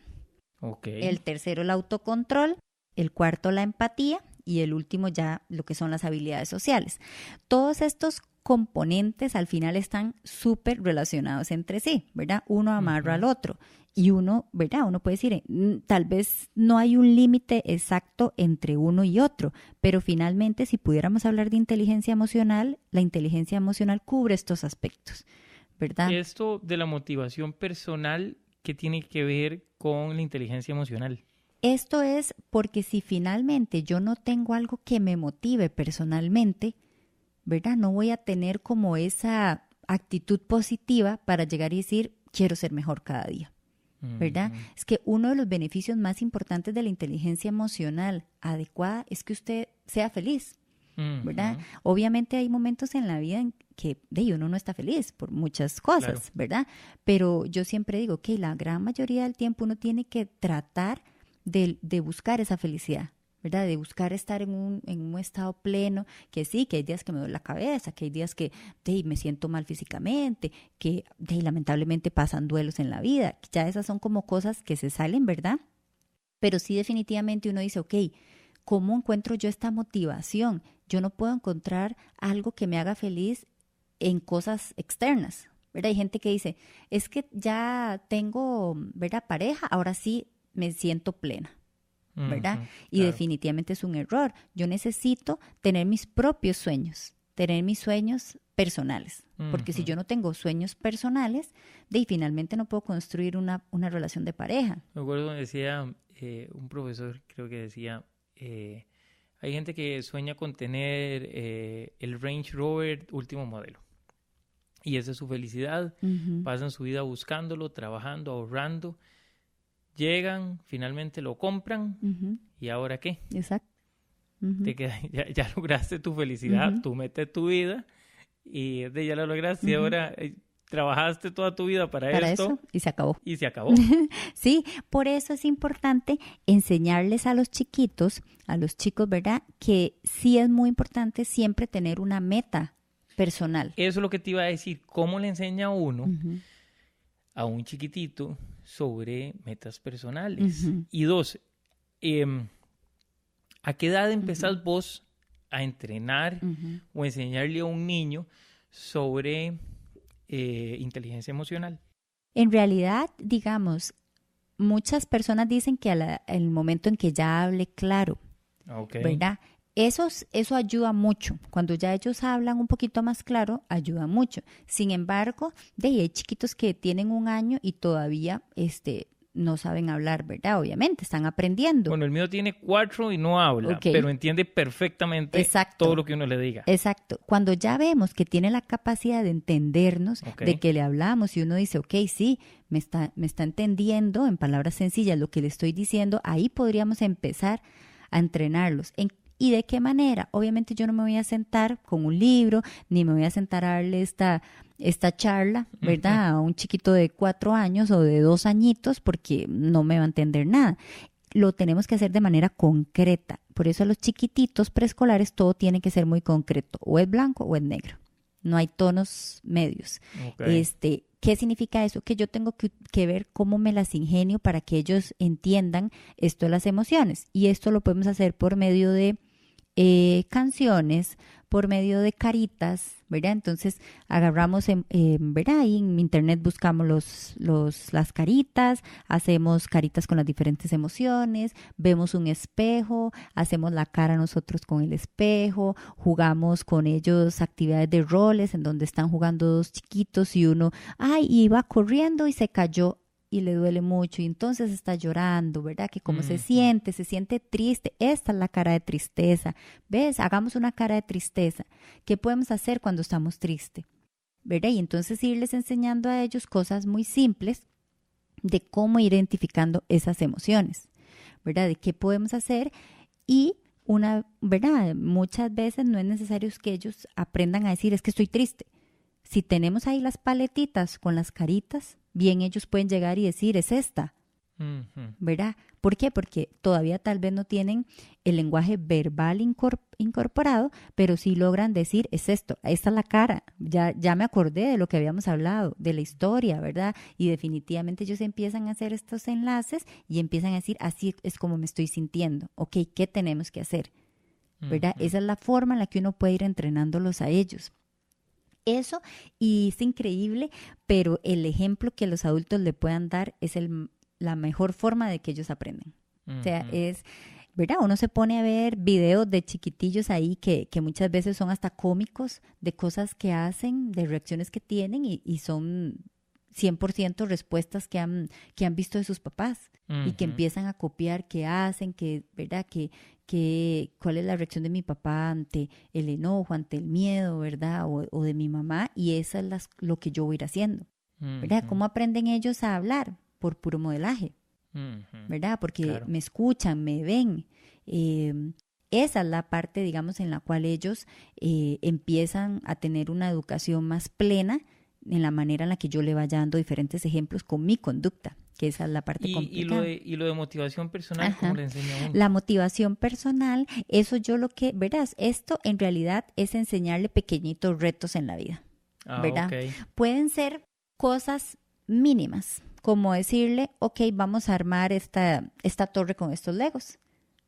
El tercero, el autocontrol. El cuarto, la empatía. Y el último ya lo que son las habilidades sociales. Todos estos componentes al final están súper relacionados entre sí, ¿verdad? Uno amarra al otro. Y uno, ¿verdad? Uno puede decir, tal vez no hay un límite exacto entre uno y otro, pero finalmente si pudiéramos hablar de inteligencia emocional, la inteligencia emocional cubre estos aspectos, ¿verdad? Esto de la motivación personal, ¿qué tiene que ver con la inteligencia emocional? Esto es porque si finalmente yo no tengo algo que me motive personalmente, ¿verdad? No voy a tener como esa actitud positiva para llegar y decir, quiero ser mejor cada día. ¿Verdad? Es que uno de los beneficios más importantes de la inteligencia emocional adecuada es que usted sea feliz, ¿verdad? Obviamente hay momentos en la vida en que uno no está feliz por muchas cosas, ¿verdad? Pero yo siempre digo que la gran mayoría del tiempo uno tiene que tratar de buscar esa felicidad, ¿verdad? De buscar estar en un estado pleno, que sí, que hay días que me duele la cabeza, que hay días que me siento mal físicamente, que lamentablemente pasan duelos en la vida. Ya esas son como cosas que se salen, ¿verdad? Pero sí definitivamente uno dice, ok, ¿cómo encuentro yo esta motivación? Yo no puedo encontrar algo que me haga feliz en cosas externas, ¿verdad? Hay gente que dice, es que ya tengo, ¿verdad? Pareja, ahora sí me siento plena, ¿verdad? Y definitivamente es un error. Yo necesito tener mis propios sueños, tener mis sueños personales, porque si yo no tengo sueños personales, finalmente no puedo construir una relación de pareja. Me acuerdo que decía un profesor, creo que decía, hay gente que sueña con tener el Range Rover último modelo. Y esa es su felicidad. Pasan su vida buscándolo, trabajando, ahorrando. Llegan, finalmente lo compran, ¿y ahora qué? Exacto. Ya lograste tu felicidad, tú metes tu vida, y ya lo lograste, y ahora trabajaste toda tu vida para esto. Y se acabó. Y se acabó. Sí, por eso es importante enseñarles a los chiquitos, a los chicos, ¿verdad? Que sí es muy importante siempre tener una meta personal. Eso es lo que te iba a decir, ¿cómo le enseña uno a un chiquitito sobre metas personales? Y 2, ¿a qué edad empezás vos a entrenar o enseñarle a un niño sobre inteligencia emocional? En realidad, digamos, muchas personas dicen que el momento en que ya hable claro, ¿verdad? Eso ayuda mucho. Cuando ya ellos hablan un poquito más claro, ayuda mucho. Sin embargo, hay chiquitos que tienen 1 año y todavía no saben hablar, ¿verdad? Obviamente, están aprendiendo. Bueno, el mío tiene 4 y no habla, pero entiende perfectamente todo lo que uno le diga. Exacto. Cuando ya vemos que tiene la capacidad de entendernos, de que le hablamos y uno dice, ok, sí, me está entendiendo en palabras sencillas lo que le estoy diciendo, ahí podríamos empezar a entrenarlos. ¿Y de qué manera? Obviamente yo no me voy a sentar con un libro, ni me voy a sentar a darle esta charla, ¿verdad? A un chiquito de 4 años o de 2 añitos, porque no me va a entender nada. Lo tenemos que hacer de manera concreta. Por eso a los chiquititos preescolares todo tiene que ser muy concreto. O es blanco o es negro. No hay tonos medios. ¿Qué significa eso? Que yo tengo que ver cómo me las ingenio para que ellos entiendan esto de las emociones. Y esto lo podemos hacer por medio de canciones, por medio de caritas, ¿verdad? Entonces agarramos, ¿verdad? Ahí en internet buscamos las caritas, hacemos caritas con las diferentes emociones, vemos un espejo, hacemos la cara nosotros con el espejo, jugamos con ellos actividades de roles en donde están jugando 2 chiquitos y uno, iba corriendo y se cayó y le duele mucho y entonces está llorando, ¿verdad? Que cómo se siente triste. Esta es la cara de tristeza. ¿Ves? Hagamos una cara de tristeza. ¿Qué podemos hacer cuando estamos tristes? ¿Verdad? Y entonces irles enseñando a ellos cosas muy simples de cómo ir identificando esas emociones, ¿verdad? De qué podemos hacer y ¿verdad? Muchas veces no es necesario que ellos aprendan a decir es que estoy triste. Si tenemos ahí las paletitas con las caritas, bien ellos pueden llegar y decir, es esta, ¿verdad? ¿Por qué? Porque todavía tal vez no tienen el lenguaje verbal incorporado, pero sí logran decir, es esto, esta es la cara, ya me acordé de lo que habíamos hablado, de la historia, ¿verdad? Y definitivamente ellos empiezan a hacer estos enlaces y empiezan a decir, así es como me estoy sintiendo, ok, ¿qué tenemos que hacer? ¿Verdad? Esa es la forma en la que uno puede ir entrenándolos a ellos. Eso, y es increíble, pero el ejemplo que los adultos le puedan dar es la mejor forma de que ellos aprenden. O sea, es, ¿verdad? Uno se pone a ver videos de chiquitillos ahí que muchas veces son hasta cómicos, de cosas que hacen, de reacciones que tienen y son 100% respuestas que han visto de sus papás y que empiezan a copiar qué hacen, ¿verdad? Cuál es la reacción de mi papá ante el enojo, ante el miedo, ¿verdad? O de mi mamá, y eso es lo que yo voy a ir haciendo, ¿verdad? ¿Cómo aprenden ellos a hablar? Por puro modelaje, ¿verdad? Porque me escuchan, me ven. Esa es la parte, digamos, en la cual ellos empiezan a tener una educación más plena en la manera en la que yo le vaya dando diferentes ejemplos con mi conducta, que esa es la parte complicada. Y lo de motivación personal, ¿cómo le enseña a uno? La motivación personal, eso verás, esto en realidad es enseñarle pequeñitos retos en la vida, ¿verdad? Okay. Pueden ser cosas mínimas, como decirle, ok, vamos a armar esta torre con estos legos,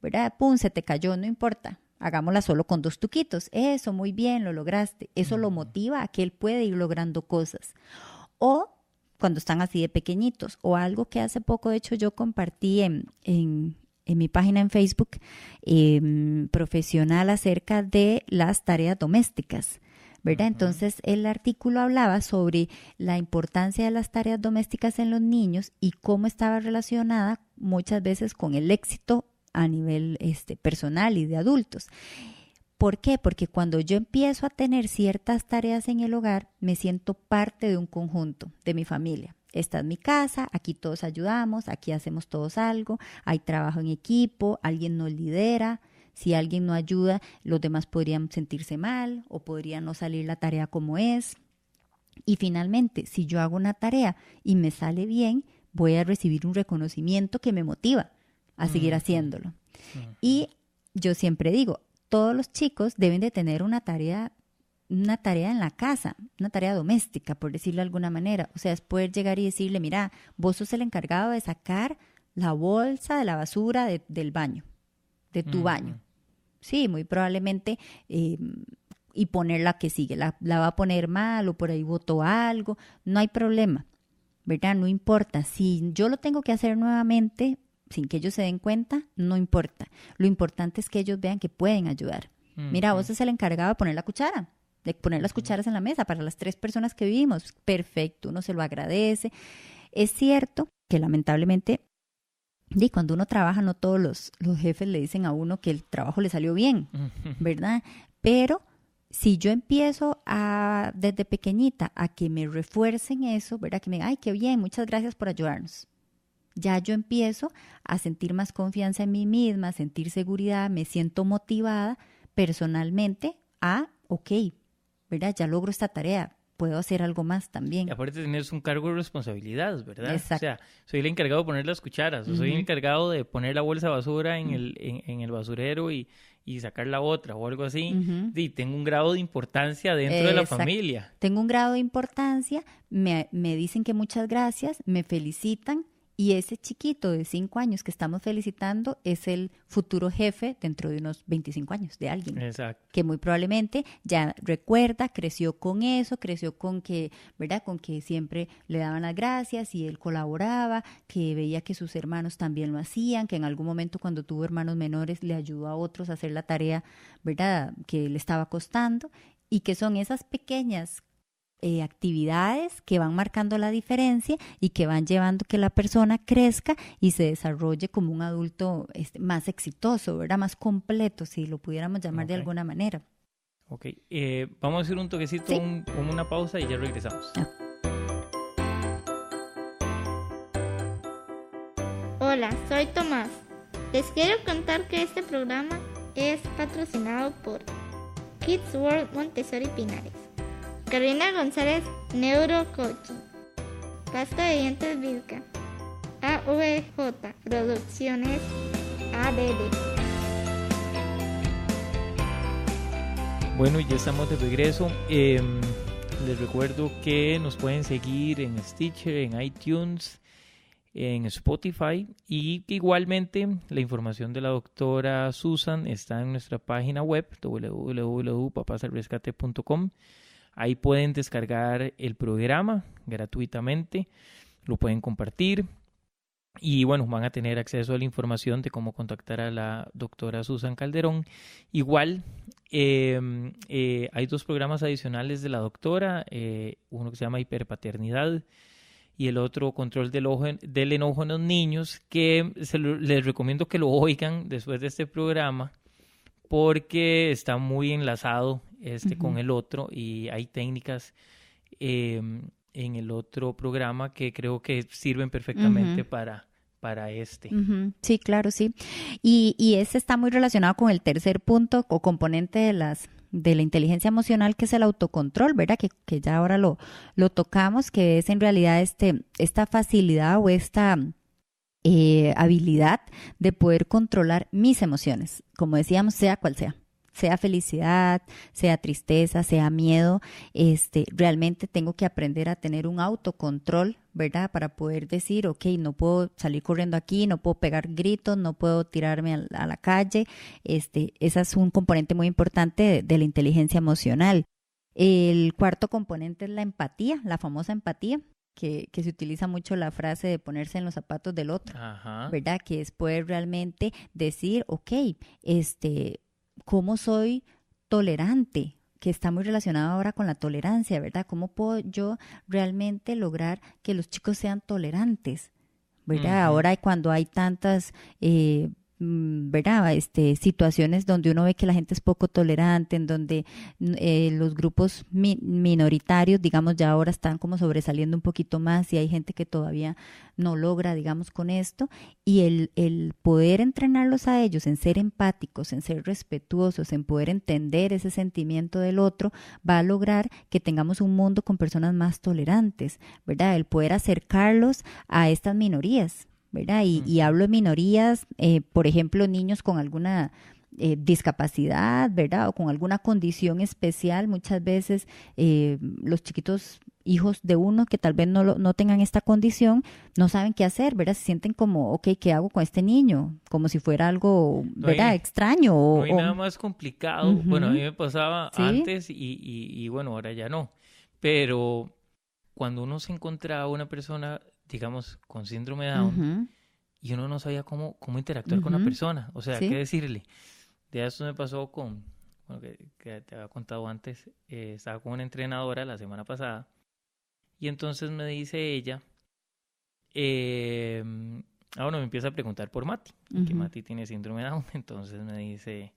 ¿verdad? Pum, se te cayó, no importa. Hagámosla solo con 2 tuquitos. Eso, muy bien, lo lograste. Eso lo motiva a que él puede ir logrando cosas. O cuando están así de pequeñitos. O algo que hace poco, de hecho, yo compartí en mi página en Facebook profesional acerca de las tareas domésticas, ¿verdad? Entonces, el artículo hablaba sobre la importancia de las tareas domésticas en los niños y cómo estaba relacionada muchas veces con el éxito a nivel personal y de adultos. ¿Por qué? Porque cuando yo empiezo a tener ciertas tareas en el hogar, me siento parte de un conjunto, de mi familia. Esta es mi casa, aquí todos ayudamos, aquí hacemos todos algo, hay trabajo en equipo, alguien nos lidera. Si alguien no ayuda, los demás podrían sentirse mal o podría no salir la tarea como es. Y finalmente, si yo hago una tarea y me sale bien, voy a recibir un reconocimiento que me motiva a seguir haciéndolo. Y yo siempre digo, todos los chicos deben de tener una tarea en la casa, una tarea doméstica, por decirlo de alguna manera. O sea, es poder llegar y decirle, mira, vos sos el encargado de sacar la bolsa de la basura del baño, de tu baño. Sí, muy probablemente, y poner la que sigue. La va a poner mal o por ahí botó algo, no hay problema, ¿verdad? No importa. Si yo lo tengo que hacer nuevamente, sin que ellos se den cuenta, no importa. Lo importante es que ellos vean que pueden ayudar. Mira, vos sos el encargado de poner la cuchara, de poner las cucharas en la mesa para las 3 personas que vivimos. Perfecto, uno se lo agradece. Es cierto que lamentablemente, cuando uno trabaja, no todos los jefes le dicen a uno que el trabajo le salió bien, ¿verdad? Pero si yo empiezo desde pequeñita a que me refuercen eso, ¿verdad? Que me digan, ay, qué bien, muchas gracias por ayudarnos. Ya yo empiezo a sentir más confianza en mí misma, a sentir seguridad, me siento motivada personalmente ok, ¿verdad? Ya logro esta tarea, puedo hacer algo más también. Y aparte tienes un cargo de responsabilidad, ¿verdad? Exacto. O sea, soy el encargado de poner las cucharas, o soy el encargado de poner la bolsa de basura en el basurero y sacar la otra o algo así. Y tengo un grado de importancia dentro de la familia. Tengo un grado de importancia, me dicen que muchas gracias, me felicitan. Y ese chiquito de 5 años que estamos felicitando es el futuro jefe dentro de unos 25 años de alguien. Exacto. Que muy probablemente ya recuerda, creció con eso, creció con que, ¿verdad? Con que siempre le daban las gracias y él colaboraba, que veía que sus hermanos también lo hacían, que en algún momento cuando tuvo hermanos menores le ayudó a otros a hacer la tarea, ¿verdad? Que le estaba costando, y que son esas pequeñas actividades que van marcando la diferencia y que van llevando que la persona crezca y se desarrolle como un adulto más exitoso, ¿verdad? Más completo, si lo pudiéramos llamar de alguna manera. Ok, vamos a hacer un toquecito, ¿Sí? una pausa y ya regresamos. Hola, soy Tomás. Les quiero contar que este programa es patrocinado por Kids World Montessori Pinares, Carolina González Neurocoaching, Pasta de Dientes Vilca, AVJ Producciones ADD. Bueno, ya estamos de regreso. Les recuerdo que nos pueden seguir en Stitcher, en iTunes, en Spotify, y que igualmente la información de la doctora Susan está en nuestra página web www.papasalrescate.com. Ahí pueden descargar el programa gratuitamente, lo pueden compartir y bueno, van a tener acceso a la información de cómo contactar a la doctora Susan Calderón. Igual hay 2 programas adicionales de la doctora, uno que se llama Hiperpaternidad y el otro Control del enojo en los niños, que les recomiendo que lo oigan después de este programa porque está muy enlazado con el otro, y hay técnicas en el otro programa que creo que sirven perfectamente para este. Sí, claro, sí. Y ese está muy relacionado con el tercer punto o componente de la inteligencia emocional, que es el autocontrol, ¿verdad? Que ya ahora lo tocamos, que es en realidad esta facilidad o esta habilidad de poder controlar mis emociones, como decíamos, sea cual sea felicidad, sea tristeza, sea miedo. Realmente tengo que aprender a tener un autocontrol, ¿verdad? Para poder decir, ok, no puedo salir corriendo aquí, no puedo pegar gritos, no puedo tirarme a la calle. Ese es un componente muy importante de la inteligencia emocional. El cuarto componente es la empatía, la famosa empatía, que se utiliza mucho la frase de ponerse en los zapatos del otro, ¿verdad? Que es poder realmente decir, ok, ¿cómo soy tolerante? Que está muy relacionado ahora con la tolerancia, ¿verdad? ¿Cómo puedo yo realmente lograr que los chicos sean tolerantes? ¿Verdad? Ahora cuando hay tantas ¿verdad? Situaciones donde uno ve que la gente es poco tolerante, en donde los grupos minoritarios, digamos, ya ahora están como sobresaliendo un poquito más, y hay gente que todavía no logra, digamos, con esto, y el poder entrenarlos a ellos en ser empáticos, en ser respetuosos, en poder entender ese sentimiento del otro, va a lograr que tengamos un mundo con personas más tolerantes, ¿verdad? El poder acercarlos a estas minorías, ¿verdad? Y hablo de minorías, por ejemplo, niños con alguna discapacidad, ¿verdad? O con alguna condición especial. Muchas veces los chiquitos hijos de uno que tal vez no tengan esta condición, no saben qué hacer, ¿verdad? Se sienten como, ok, ¿qué hago con este niño? Como si fuera algo, ¿verdad? Extraño. No hay nada más complicado. Bueno, a mí me pasaba antes y bueno, ahora ya no. Pero cuando uno se encontraba una persona, digamos, con síndrome de Down, y uno no sabía cómo interactuar con la persona, o sea, Sí. qué decirle. De eso me pasó bueno, que te había contado antes, estaba con una entrenadora la semana pasada, y entonces me dice ella, bueno, me empieza a preguntar por Mati, que Mati tiene síndrome de Down, entonces me dice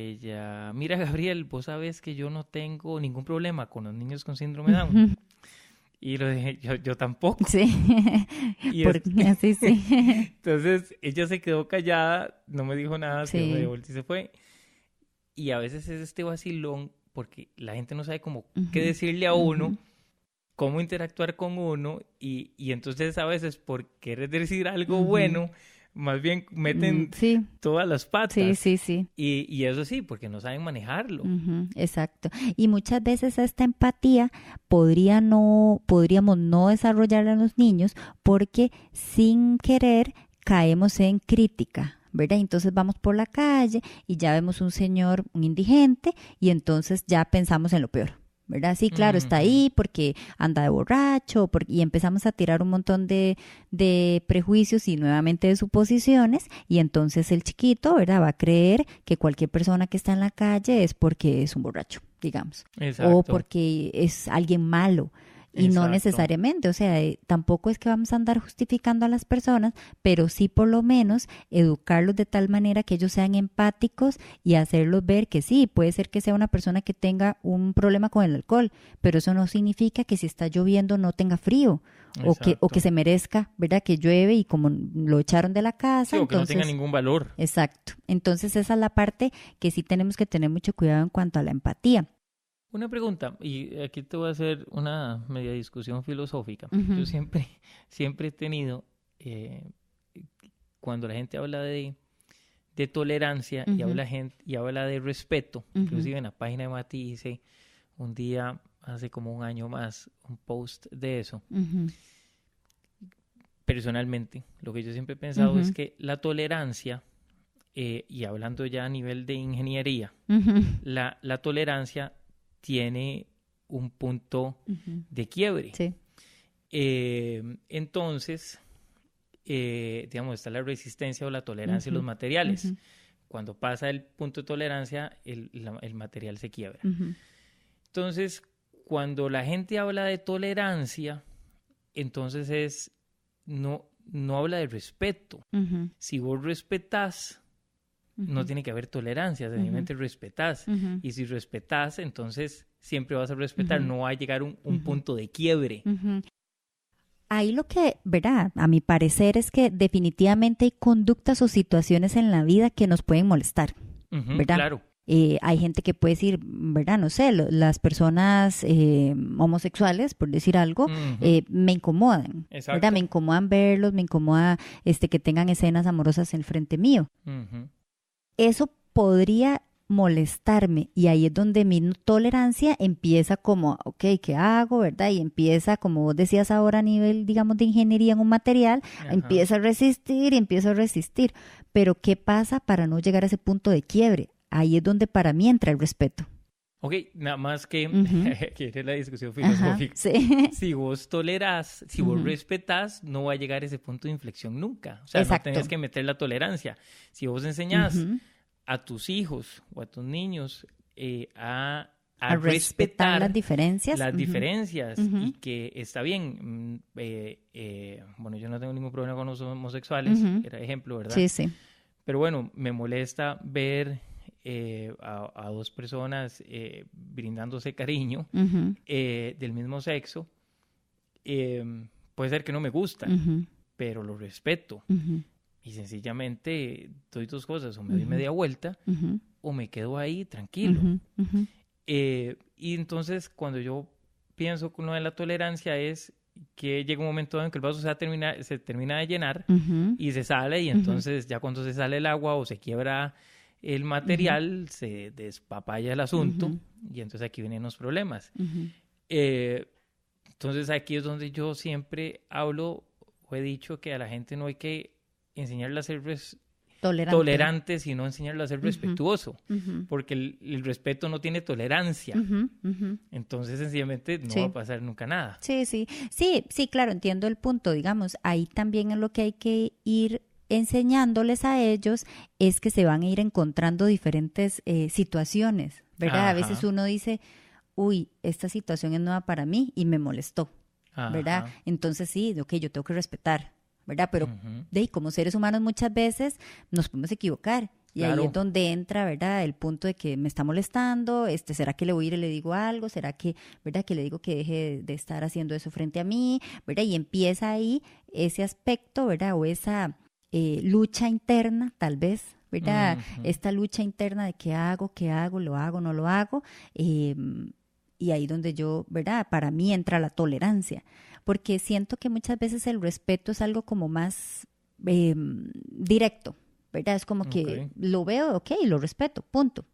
ella, mira Gabriel, vos sabes que yo no tengo ningún problema con los niños con síndrome de Down. Y lo dije, yo tampoco. Sí, Y sí, sí. entonces ella se quedó callada, no me dijo nada, se Sí. dio media vuelta y se fue. Y a veces es este vacilón porque la gente no sabe cómo qué decirle a uno, cómo interactuar con uno, y entonces a veces por querer decir algo bueno, más bien meten Sí, todas las patas. sí, sí, sí. Y eso sí, porque no saben manejarlo. Exacto. Y muchas veces esta empatía podríamos no desarrollarla en los niños porque sin querer caemos en crítica, ¿verdad? Entonces vamos por la calle y ya vemos un señor, un indigente, y entonces ya pensamos en lo peor, ¿verdad? Sí, claro, está ahí porque anda de borracho, y empezamos a tirar un montón de prejuicios y nuevamente de suposiciones, y entonces el chiquito, ¿verdad?, va a creer que cualquier persona que está en la calle es porque es un borracho, digamos, Exacto. o porque es alguien malo. Y no Exacto. necesariamente, o sea, tampoco es que vamos a andar justificando a las personas, pero sí por lo menos educarlos de tal manera que ellos sean empáticos y hacerlos ver que sí, puede ser que sea una persona que tenga un problema con el alcohol, pero eso no significa que si está lloviendo no tenga frío o Exacto. que se merezca, ¿verdad?, que llueve y como lo echaron de la casa. Sí, o que entonces, no tenga ningún valor. Exacto. Entonces esa es la parte que sí tenemos que tener mucho cuidado en cuanto a la empatía. Una pregunta, y aquí te voy a hacer una media discusión filosófica. Yo siempre he tenido, cuando la gente habla de tolerancia y habla de respeto, inclusive en la página de Mati hice un día, hace como un año más, un post de eso. Personalmente, lo que yo siempre he pensado es que la tolerancia, y hablando ya a nivel de ingeniería, la tolerancia tiene un punto de quiebre. Sí. Entonces, digamos, está la resistencia o la tolerancia de los materiales. Cuando pasa el punto de tolerancia, el material se quiebra. Entonces, cuando la gente habla de tolerancia, entonces no habla de respeto. Si vos respetás, no tiene que haber tolerancia, sencillamente respetás. Y si respetás, entonces siempre vas a respetar, no va a llegar un punto de quiebre. Ahí lo que, ¿verdad?, a mi parecer es que definitivamente hay conductas o situaciones en la vida que nos pueden molestar, ¿verdad? Claro. Hay gente que puede decir, ¿verdad?, no sé, las personas homosexuales, por decir algo, me incomodan, Exacto. ¿verdad? Me incomodan verlos, me incomoda que tengan escenas amorosas en frente mío. Eso podría molestarme y ahí es donde mi tolerancia empieza como, ok, ¿qué hago, verdad? Y empieza, como vos decías ahora a nivel, digamos, de ingeniería en un material, empieza a resistir, pero ¿qué pasa para no llegar a ese punto de quiebre? Ahí es donde para mí entra el respeto. Ok, nada más que es la discusión filosófica. Sí. Si vos tolerás, si vos respetás, no va a llegar a ese punto de inflexión nunca. O sea, Exacto. no tenés que meter la tolerancia. Si vos enseñás a tus hijos o a tus niños a respetar las diferencias. Y que está bien. Bueno, yo no tengo ningún problema con los homosexuales, era ejemplo, ¿verdad? Sí, sí. Pero bueno, me molesta ver a dos personas brindándose cariño del mismo sexo. Puede ser que no me gusta, pero lo respeto. Y sencillamente doy dos cosas, o me doy media vuelta o me quedo ahí tranquilo. Y entonces cuando yo pienso con lo de la tolerancia es que llega un momento en que el vaso se termina de llenar y se sale, y entonces ya cuando se sale el agua o se quiebra el material, se despapalla el asunto, y entonces aquí vienen los problemas. Entonces aquí es donde yo siempre hablo o he dicho que a la gente no hay que enseñarle a ser tolerante, sino enseñarlo a ser respetuoso, porque el respeto no tiene tolerancia. Entonces, sencillamente, no va a pasar nunca nada. Sí, claro, entiendo el punto. Digamos, ahí también es lo que hay que ir enseñándoles a ellos, es que se van a ir encontrando diferentes situaciones, ¿verdad? Ajá. A veces uno dice, uy, esta situación es nueva para mí y me molestó, ¿verdad? Ajá. Entonces sí, ok, yo tengo que respetar, ¿verdad? Pero como seres humanos muchas veces nos podemos equivocar. Y Claro. ahí es donde entra, ¿verdad? El punto de que me está molestando, ¿será que le voy a ir y le digo algo? ¿Será que, ¿verdad? Que le digo que deje de estar haciendo eso frente a mí, ¿verdad? Y empieza ahí ese aspecto, ¿verdad? O esa lucha interna, tal vez, ¿verdad? Esta lucha interna de qué hago, lo hago, no lo hago. Y ahí donde yo, ¿verdad? Para mí entra la tolerancia, porque siento que muchas veces el respeto es algo como más directo, ¿verdad? Es como que lo veo, ok, lo respeto, punto.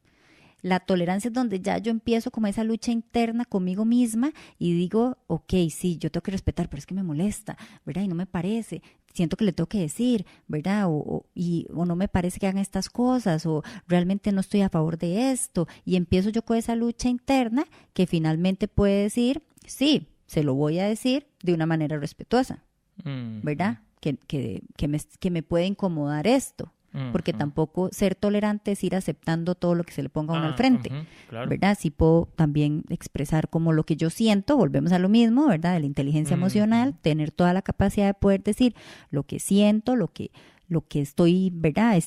La tolerancia es donde ya yo empiezo como esa lucha interna conmigo misma y digo, ok, sí, yo tengo que respetar, pero es que me molesta, ¿verdad? Y no me parece, siento que le tengo que decir, ¿verdad? O no me parece que hagan estas cosas, o realmente no estoy a favor de esto. Y empiezo yo con esa lucha interna que finalmente puede decir, sí, se lo voy a decir de una manera respetuosa, ¿verdad? Que me puede incomodar esto. Porque tampoco ser tolerante es ir aceptando todo lo que se le ponga a uno al frente, claro. ¿verdad? Sí puedo también expresar como lo que yo siento, volvemos a lo mismo, ¿verdad? De la inteligencia emocional, tener toda la capacidad de poder decir lo que siento, lo que estoy, ¿verdad?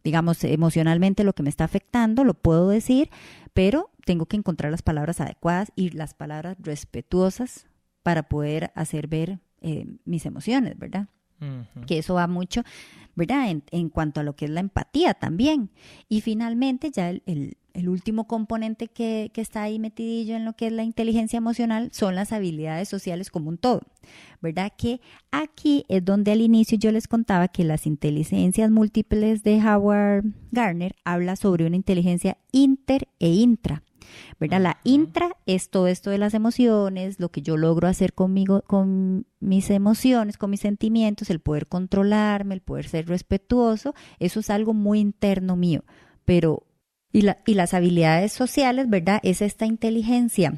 Digamos, emocionalmente lo que me está afectando, lo puedo decir, pero tengo que encontrar las palabras adecuadas y las palabras respetuosas para poder hacer ver mis emociones, ¿verdad? Que eso va mucho, ¿verdad? En cuanto a lo que es la empatía también. Y finalmente ya el último componente que está ahí metidillo en lo que es la inteligencia emocional son las habilidades sociales como un todo, ¿verdad? Que aquí es donde al inicio yo les contaba que las inteligencias múltiples de Howard Gardner habla sobre una inteligencia inter e intra, ¿verdad? La intra es todo esto de las emociones, lo que yo logro hacer conmigo, con mis emociones, con mis sentimientos, el poder controlarme, el poder ser respetuoso, eso es algo muy interno mío, pero y las habilidades sociales, ¿verdad? Es esta inteligencia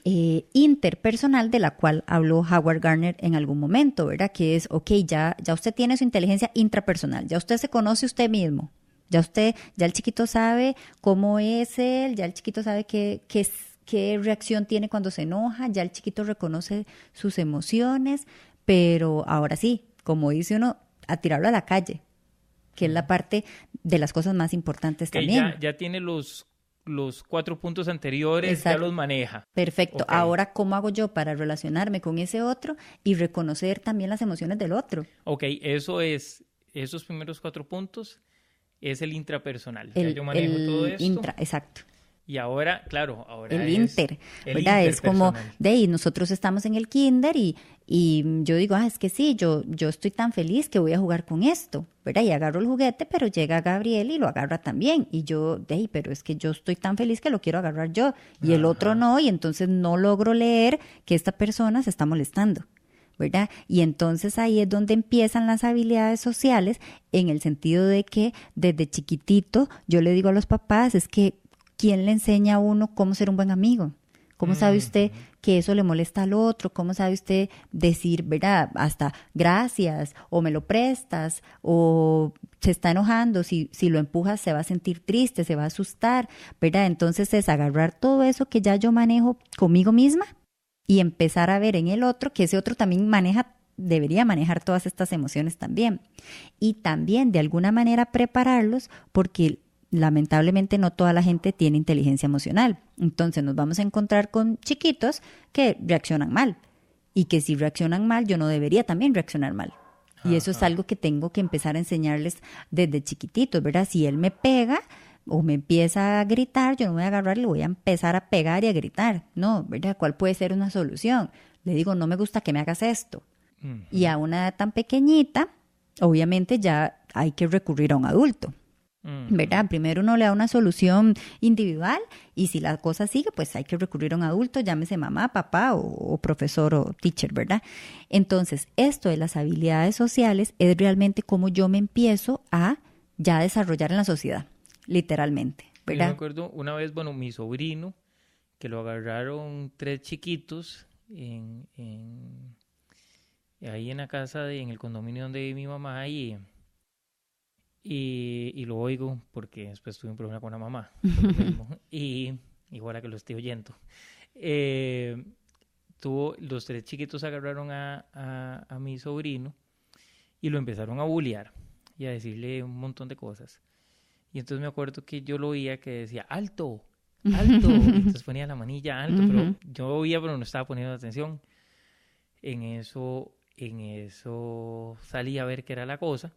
interpersonal de la cual habló Howard Gardner en algún momento, ¿verdad? Que es, ok, ya usted tiene su inteligencia intrapersonal, ya usted se conoce usted mismo. Ya el chiquito sabe cómo es él, ya el chiquito sabe qué reacción tiene cuando se enoja, ya el chiquito reconoce sus emociones, pero ahora sí, como dice uno, a tirarlo a la calle, que es la parte de las cosas más importantes que también. Ya tiene los 4 puntos anteriores, Exacto. Ya los maneja. Perfecto. Okay. Ahora, ¿cómo hago yo para relacionarme con ese otro y reconocer también las emociones del otro? Ok, esos primeros 4 puntos es el intrapersonal. Ya yo manejo todo esto. Exacto. Y ahora, claro, el inter, ¿verdad? Es como, nosotros estamos en el kinder y yo digo, es que sí, yo estoy tan feliz que voy a jugar con esto, ¿verdad? Y agarro el juguete, pero llega Gabriel y lo agarra también. Y yo, pero es que yo estoy tan feliz que lo quiero agarrar yo. Y el otro no, y entonces no logro leer que esta persona se está molestando, ¿verdad? Y entonces ahí es donde empiezan las habilidades sociales, en el sentido de que desde chiquitito yo le digo a los papás, es que ¿quién le enseña a uno cómo ser un buen amigo? ¿Cómo sabe usted que eso le molesta al otro? ¿Cómo sabe usted decir, verdad, hasta gracias, o me lo prestas, o se está enojando, si lo empujas se va a sentir triste, se va a asustar, ¿verdad? Entonces es agarrar todo eso que ya yo manejo conmigo misma y empezar a ver en el otro que ese otro también debería manejar todas estas emociones también. Y también de alguna manera prepararlos, porque lamentablemente no toda la gente tiene inteligencia emocional. Entonces nos vamos a encontrar con chiquitos que reaccionan mal. Y que si reaccionan mal, yo no debería también reaccionar mal. Y eso es algo que tengo que empezar a enseñarles desde chiquititos, ¿verdad? Si él me pega o me empieza a gritar, yo no voy a agarrar y le voy a empezar a pegar y a gritar. No, ¿verdad? ¿Cuál puede ser una solución? Le digo, no me gusta que me hagas esto. Y a una edad tan pequeñita, obviamente ya hay que recurrir a un adulto. ¿verdad? Primero uno le da una solución individual y si la cosa sigue, pues hay que recurrir a un adulto, llámese mamá, papá o profesor o teacher, ¿verdad? Entonces, esto de las habilidades sociales es realmente cómo yo me empiezo a ya desarrollar en la sociedad, literalmente, ¿verdad? Yo me acuerdo una vez, bueno, mi sobrino, que lo agarraron 3 chiquitos ahí en la casa, en el condominio donde vive mi mamá, y lo oigo porque después tuve un problema con la mamá, por lo mismo, y igual a que lo estoy oyendo. Los 3 chiquitos agarraron a mi sobrino y lo empezaron a bullear y a decirle un montón de cosas. Y entonces me acuerdo que yo lo oía que decía, ¡alto! ¡Alto! Y entonces ponía la manilla alto, pero yo oía, pero no estaba poniendo atención. En eso salí a ver qué era la cosa.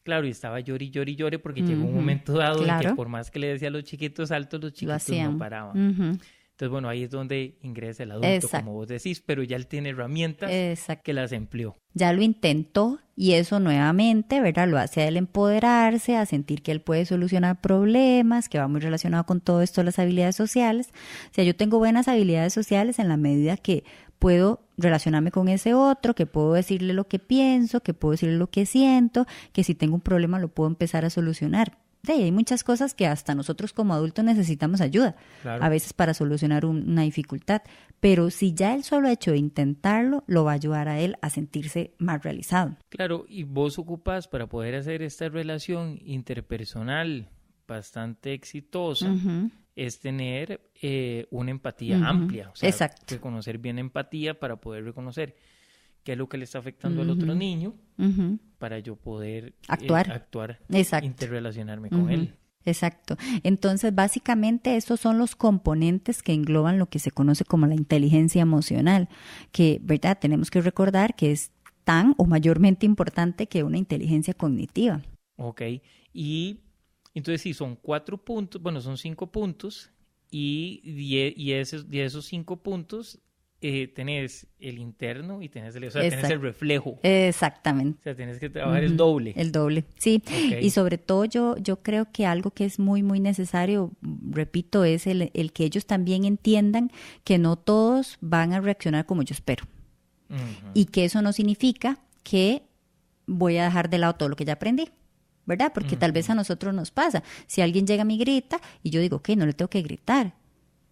Claro, y estaba llori porque llegó un momento dado en que por más que le decía a los chiquitos altos, los chiquitos no paraban. Entonces, bueno, ahí es donde ingresa el adulto, como vos decís, pero ya él tiene herramientas que las empleó. Ya lo intentó y eso nuevamente, ¿verdad? Lo hace a él empoderarse, a sentir que él puede solucionar problemas, que va muy relacionado con todo esto, las habilidades sociales. O sea, yo tengo buenas habilidades sociales en la medida que puedo relacionarme con ese otro, que puedo decirle lo que pienso, que puedo decirle lo que siento, que si tengo un problema lo puedo empezar a solucionar. Hay muchas cosas que hasta nosotros como adultos necesitamos ayuda, a veces para solucionar una dificultad, pero si ya el solo hecho de intentarlo, lo va a ayudar a él a sentirse más realizado. Claro, y vos ocupas para poder hacer esta relación interpersonal bastante exitosa, es tener una empatía amplia, o sea, reconocer bien empatía para poder reconocer qué es lo que le está afectando al otro niño para yo poder actuar interrelacionarme con él. Exacto. Entonces, básicamente, estos son los componentes que engloban lo que se conoce como la inteligencia emocional, que, ¿verdad? Tenemos que recordar que es tan o mayormente importante que una inteligencia cognitiva. Ok. Y entonces, sí, son 4 puntos, bueno, son 5 puntos, y esos 5 puntos tenés el interno y tenés tenés el reflejo. Exactamente. O sea, tenés que trabajar el doble. El doble, sí. Okay. Y sobre todo yo creo que algo que es muy, muy necesario, repito, es el que ellos también entiendan que no todos van a reaccionar como yo espero. Y que eso no significa que voy a dejar de lado todo lo que ya aprendí, ¿verdad? Porque tal vez a nosotros nos pasa. Si alguien llega y me grita y yo digo, ok, no le tengo que gritar,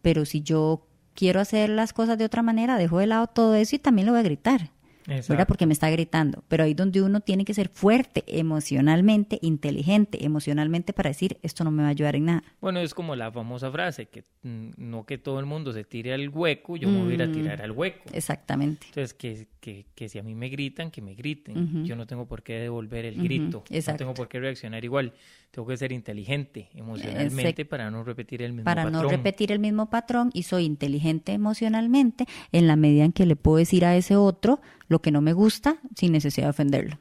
pero si yo quiero hacer las cosas de otra manera, dejo de lado todo eso y también le voy a gritar, ¿verdad? Porque me está gritando. Pero ahí donde uno tiene que ser fuerte emocionalmente, inteligente emocionalmente para decir, esto no me va a ayudar en nada. Bueno, es como la famosa frase, que no que todo el mundo se tire al hueco, yo me voy a ir a tirar al hueco. Exactamente. Entonces, que si a mí me gritan, que me griten. Yo no tengo por qué devolver el grito. Exacto. No tengo por qué reaccionar igual. Tengo que ser inteligente emocionalmente para no repetir el mismo patrón. Para no repetir el mismo patrón, y soy inteligente emocionalmente en la medida en que le puedo decir a ese otro lo que no me gusta sin necesidad de ofenderlo.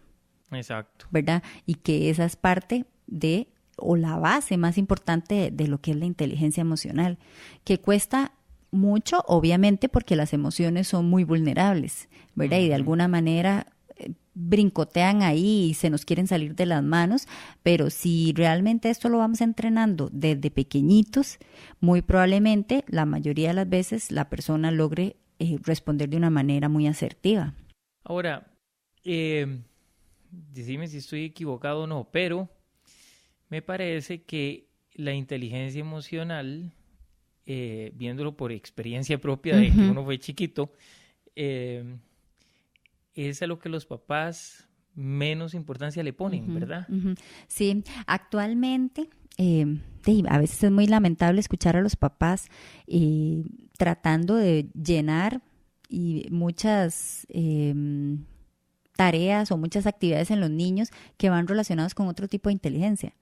Exacto. ¿Verdad? Y que esa es parte o la base más importante de lo que es la inteligencia emocional, que cuesta mucho, obviamente, porque las emociones son muy vulnerables, ¿verdad? Y de alguna manera brincotean ahí y se nos quieren salir de las manos, pero si realmente esto lo vamos entrenando desde pequeñitos, muy probablemente la mayoría de las veces la persona logre responder de una manera muy asertiva. Ahora, decime si estoy equivocado o no, pero me parece que la inteligencia emocional, viéndolo por experiencia propia de que uno fue chiquito, es a lo que los papás menos importancia le ponen, ¿verdad? Sí, actualmente a veces es muy lamentable escuchar a los papás tratando de llenar muchas tareas o muchas actividades en los niños que van relacionadas con otro tipo de inteligencia,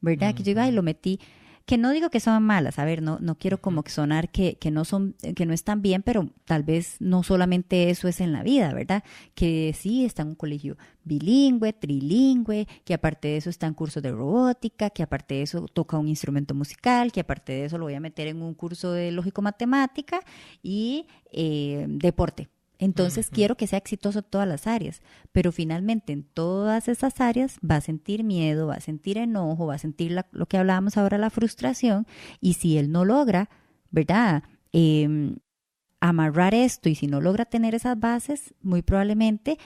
¿verdad? Que yo digo, lo metí. Que no digo que son malas, a ver, no quiero como que sonar que no están bien, pero tal vez no solamente eso es en la vida, ¿verdad? Que sí, está en un colegio bilingüe, trilingüe, que aparte de eso está en cursos de robótica, que aparte de eso toca un instrumento musical, que aparte de eso lo voy a meter en un curso de lógico-matemática y deporte, Entonces quiero que sea exitoso en todas las áreas, pero finalmente en todas esas áreas va a sentir miedo, va a sentir enojo, va a sentir lo que hablábamos ahora, la frustración, y si él no logra, ¿verdad? Amarrar esto, y si no logra tener esas bases, muy probablemente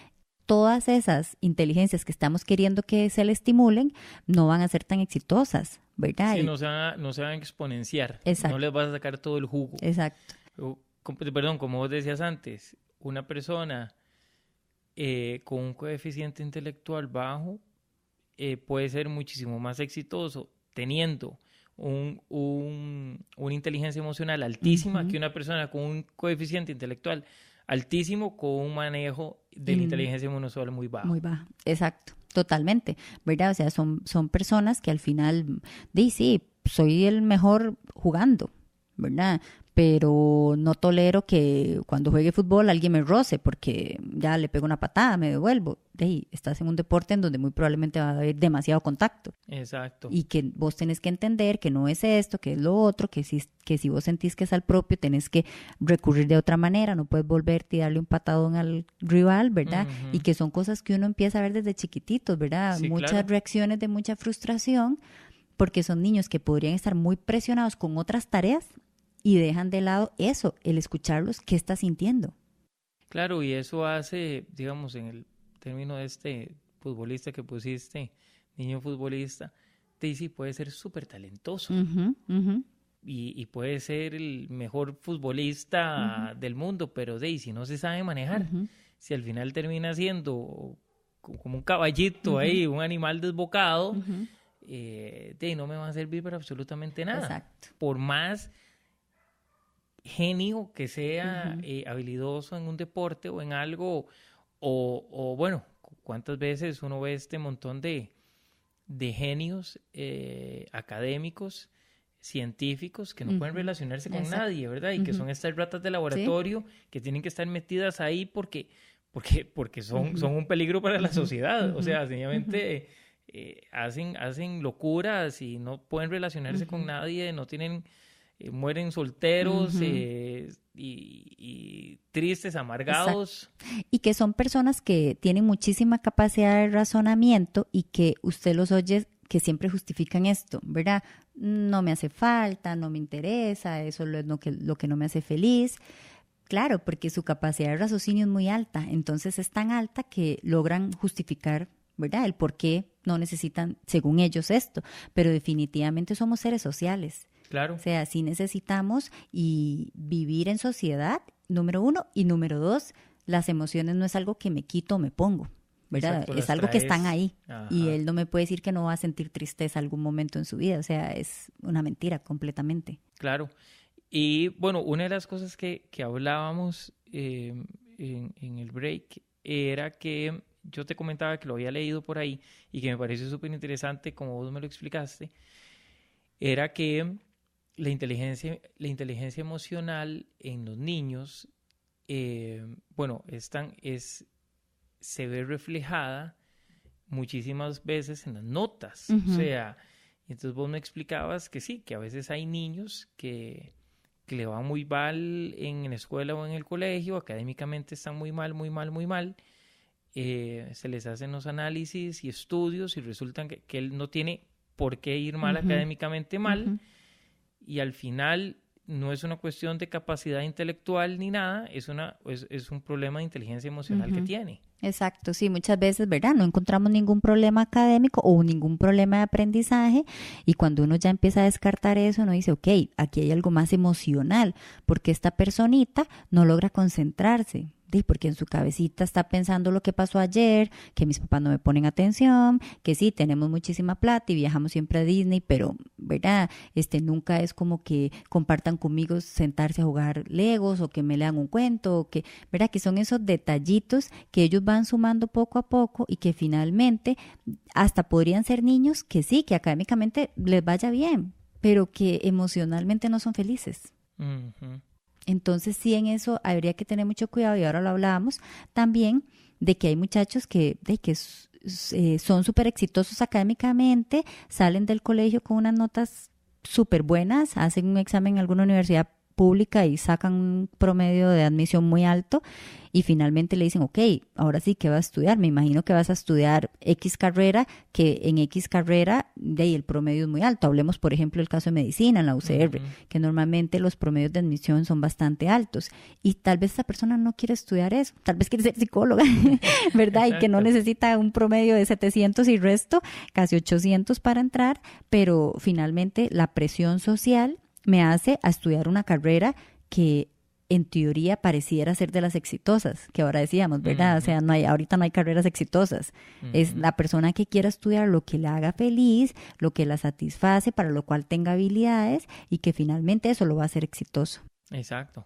todas esas inteligencias que estamos queriendo que se le estimulen no van a ser tan exitosas, ¿verdad? Sí, no se van a exponenciar. Exacto. No les vas a sacar todo el jugo. Exacto. Perdón, como vos decías antes, una persona con un coeficiente intelectual bajo puede ser muchísimo más exitoso teniendo una inteligencia emocional altísima que una persona con un coeficiente intelectual altísimo con un manejo de la inteligencia emocional muy bajo. Muy bajo, exacto, totalmente, ¿verdad? O sea, son personas que al final, sí, soy el mejor jugando, ¿verdad? Pero no tolero que cuando juegue fútbol alguien me roce porque ya le pego una patada, me devuelvo. Estás en un deporte en donde muy probablemente va a haber demasiado contacto. Exacto. Y que vos tenés que entender que no es esto, que es lo otro, que si vos sentís que es al propio, tenés que recurrir de otra manera, no puedes volverte y darle un patadón al rival, ¿verdad? Uh-huh. Y que son cosas que uno empieza a ver desde chiquititos, ¿verdad? Sí, muchas claro. reacciones de mucha frustración, porque son niños que podrían estar muy presionados con otras tareas y dejan de lado eso, el escucharlos, qué está sintiendo. Claro, y eso hace, digamos, en el término de este futbolista que pusiste, niño futbolista, sí puede ser súper talentoso. Uh-huh, uh-huh. Y puede ser el mejor futbolista del mundo, pero si no se sabe manejar, si al final termina siendo como un caballito ahí, un animal desbocado, no me va a servir para absolutamente nada. Exacto. Por más genio que sea, habilidoso en un deporte o en algo, o bueno, cuántas veces uno ve este montón de genios académicos, científicos, que no pueden relacionarse con nadie, ¿verdad? Y que son estas ratas de laboratorio que tienen que estar metidas ahí porque son un peligro para la sociedad. O sea, sencillamente hacen locuras y no pueden relacionarse con nadie, no tienen... mueren solteros y tristes, amargados. Exacto. Y que son personas que tienen muchísima capacidad de razonamiento y que usted los oye que siempre justifican esto, ¿verdad? No me hace falta, no me interesa, eso es lo que no me hace feliz. Claro, porque su capacidad de raciocinio es muy alta, entonces es tan alta que logran justificar, ¿verdad? El por qué no necesitan, según ellos, esto. Pero definitivamente somos seres sociales. Claro. O sea, sí necesitamos y vivir en sociedad, número uno, y número dos, las emociones no es algo que me quito o me pongo, ¿verdad? Exacto, es algo que están ahí. Ajá. Y él no me puede decir que no va a sentir tristeza algún momento en su vida. O sea, es una mentira completamente. Claro. Y bueno, una de las cosas que hablábamos en el break era que yo te comentaba que lo había leído por ahí y que me pareció súper interesante como vos me lo explicaste, era que la inteligencia emocional en los niños, se ve reflejada muchísimas veces en las notas. O sea, entonces vos me explicabas que sí, que a veces hay niños que le va muy mal en la escuela o en el colegio, académicamente están muy mal, muy mal, muy mal. Se les hacen los análisis y estudios y resulta que él no tiene por qué ir mal académicamente mal. Y al final no es una cuestión de capacidad intelectual ni nada, es un problema de inteligencia emocional que tiene. Exacto, sí, muchas veces, ¿verdad? No encontramos ningún problema académico o ningún problema de aprendizaje y cuando uno ya empieza a descartar eso, uno dice, ok, aquí hay algo más emocional, porque esta personita no logra concentrarse. Porque en su cabecita está pensando lo que pasó ayer, que mis papás no me ponen atención, que sí, tenemos muchísima plata y viajamos siempre a Disney, pero, ¿verdad? Nunca es como que compartan conmigo sentarse a jugar Legos o que me lean un cuento, o que, ¿verdad? Que son esos detallitos que ellos van sumando poco a poco y que finalmente hasta podrían ser niños que sí, que académicamente les vaya bien, pero que emocionalmente no son felices. Entonces sí, en eso habría que tener mucho cuidado y ahora lo hablábamos también de que hay muchachos que son súper exitosos académicamente, salen del colegio con unas notas súper buenas, hacen un examen en alguna universidad pública y sacan un promedio de admisión muy alto y finalmente le dicen, ok, ahora sí, ¿qué vas a estudiar? Me imagino que vas a estudiar X carrera, que en X carrera de ahí el promedio es muy alto. Hablemos, por ejemplo, del caso de medicina en la UCR, que normalmente los promedios de admisión son bastante altos. Y tal vez esa persona no quiere estudiar eso, tal vez quiere ser psicóloga, ¿verdad? Y que no necesita un promedio de 700 y resto, casi 800 para entrar, pero finalmente la presión social me hace a estudiar una carrera que en teoría pareciera ser de las exitosas, que ahora decíamos, ¿verdad? O sea, ahorita no hay carreras exitosas. Es la persona que quiera estudiar lo que le haga feliz, lo que la satisface, para lo cual tenga habilidades y que finalmente eso lo va a hacer exitoso. Exacto.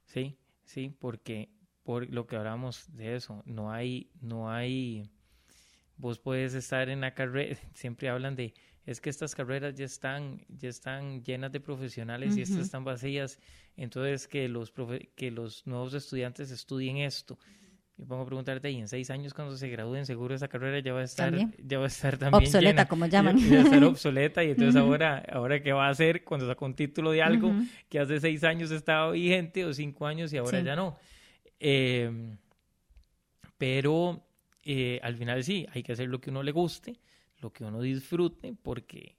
Sí, porque por lo que hablamos de eso, no hay, vos puedes estar en la carrera, siempre hablan de, es que estas carreras ya están llenas de profesionales y estas están vacías, entonces que los nuevos estudiantes estudien esto. Yo pongo a preguntarte, y en 6 años cuando se gradúen, seguro esa carrera ya va a estar también obsoleta, llena, como llaman. ya va a estar obsoleta, y entonces ahora ¿qué va a hacer cuando saca un título de algo que hace 6 años estaba vigente o 5 años y ahora ya no? Pero al final sí, hay que hacer lo que uno le guste, lo que uno disfrute, porque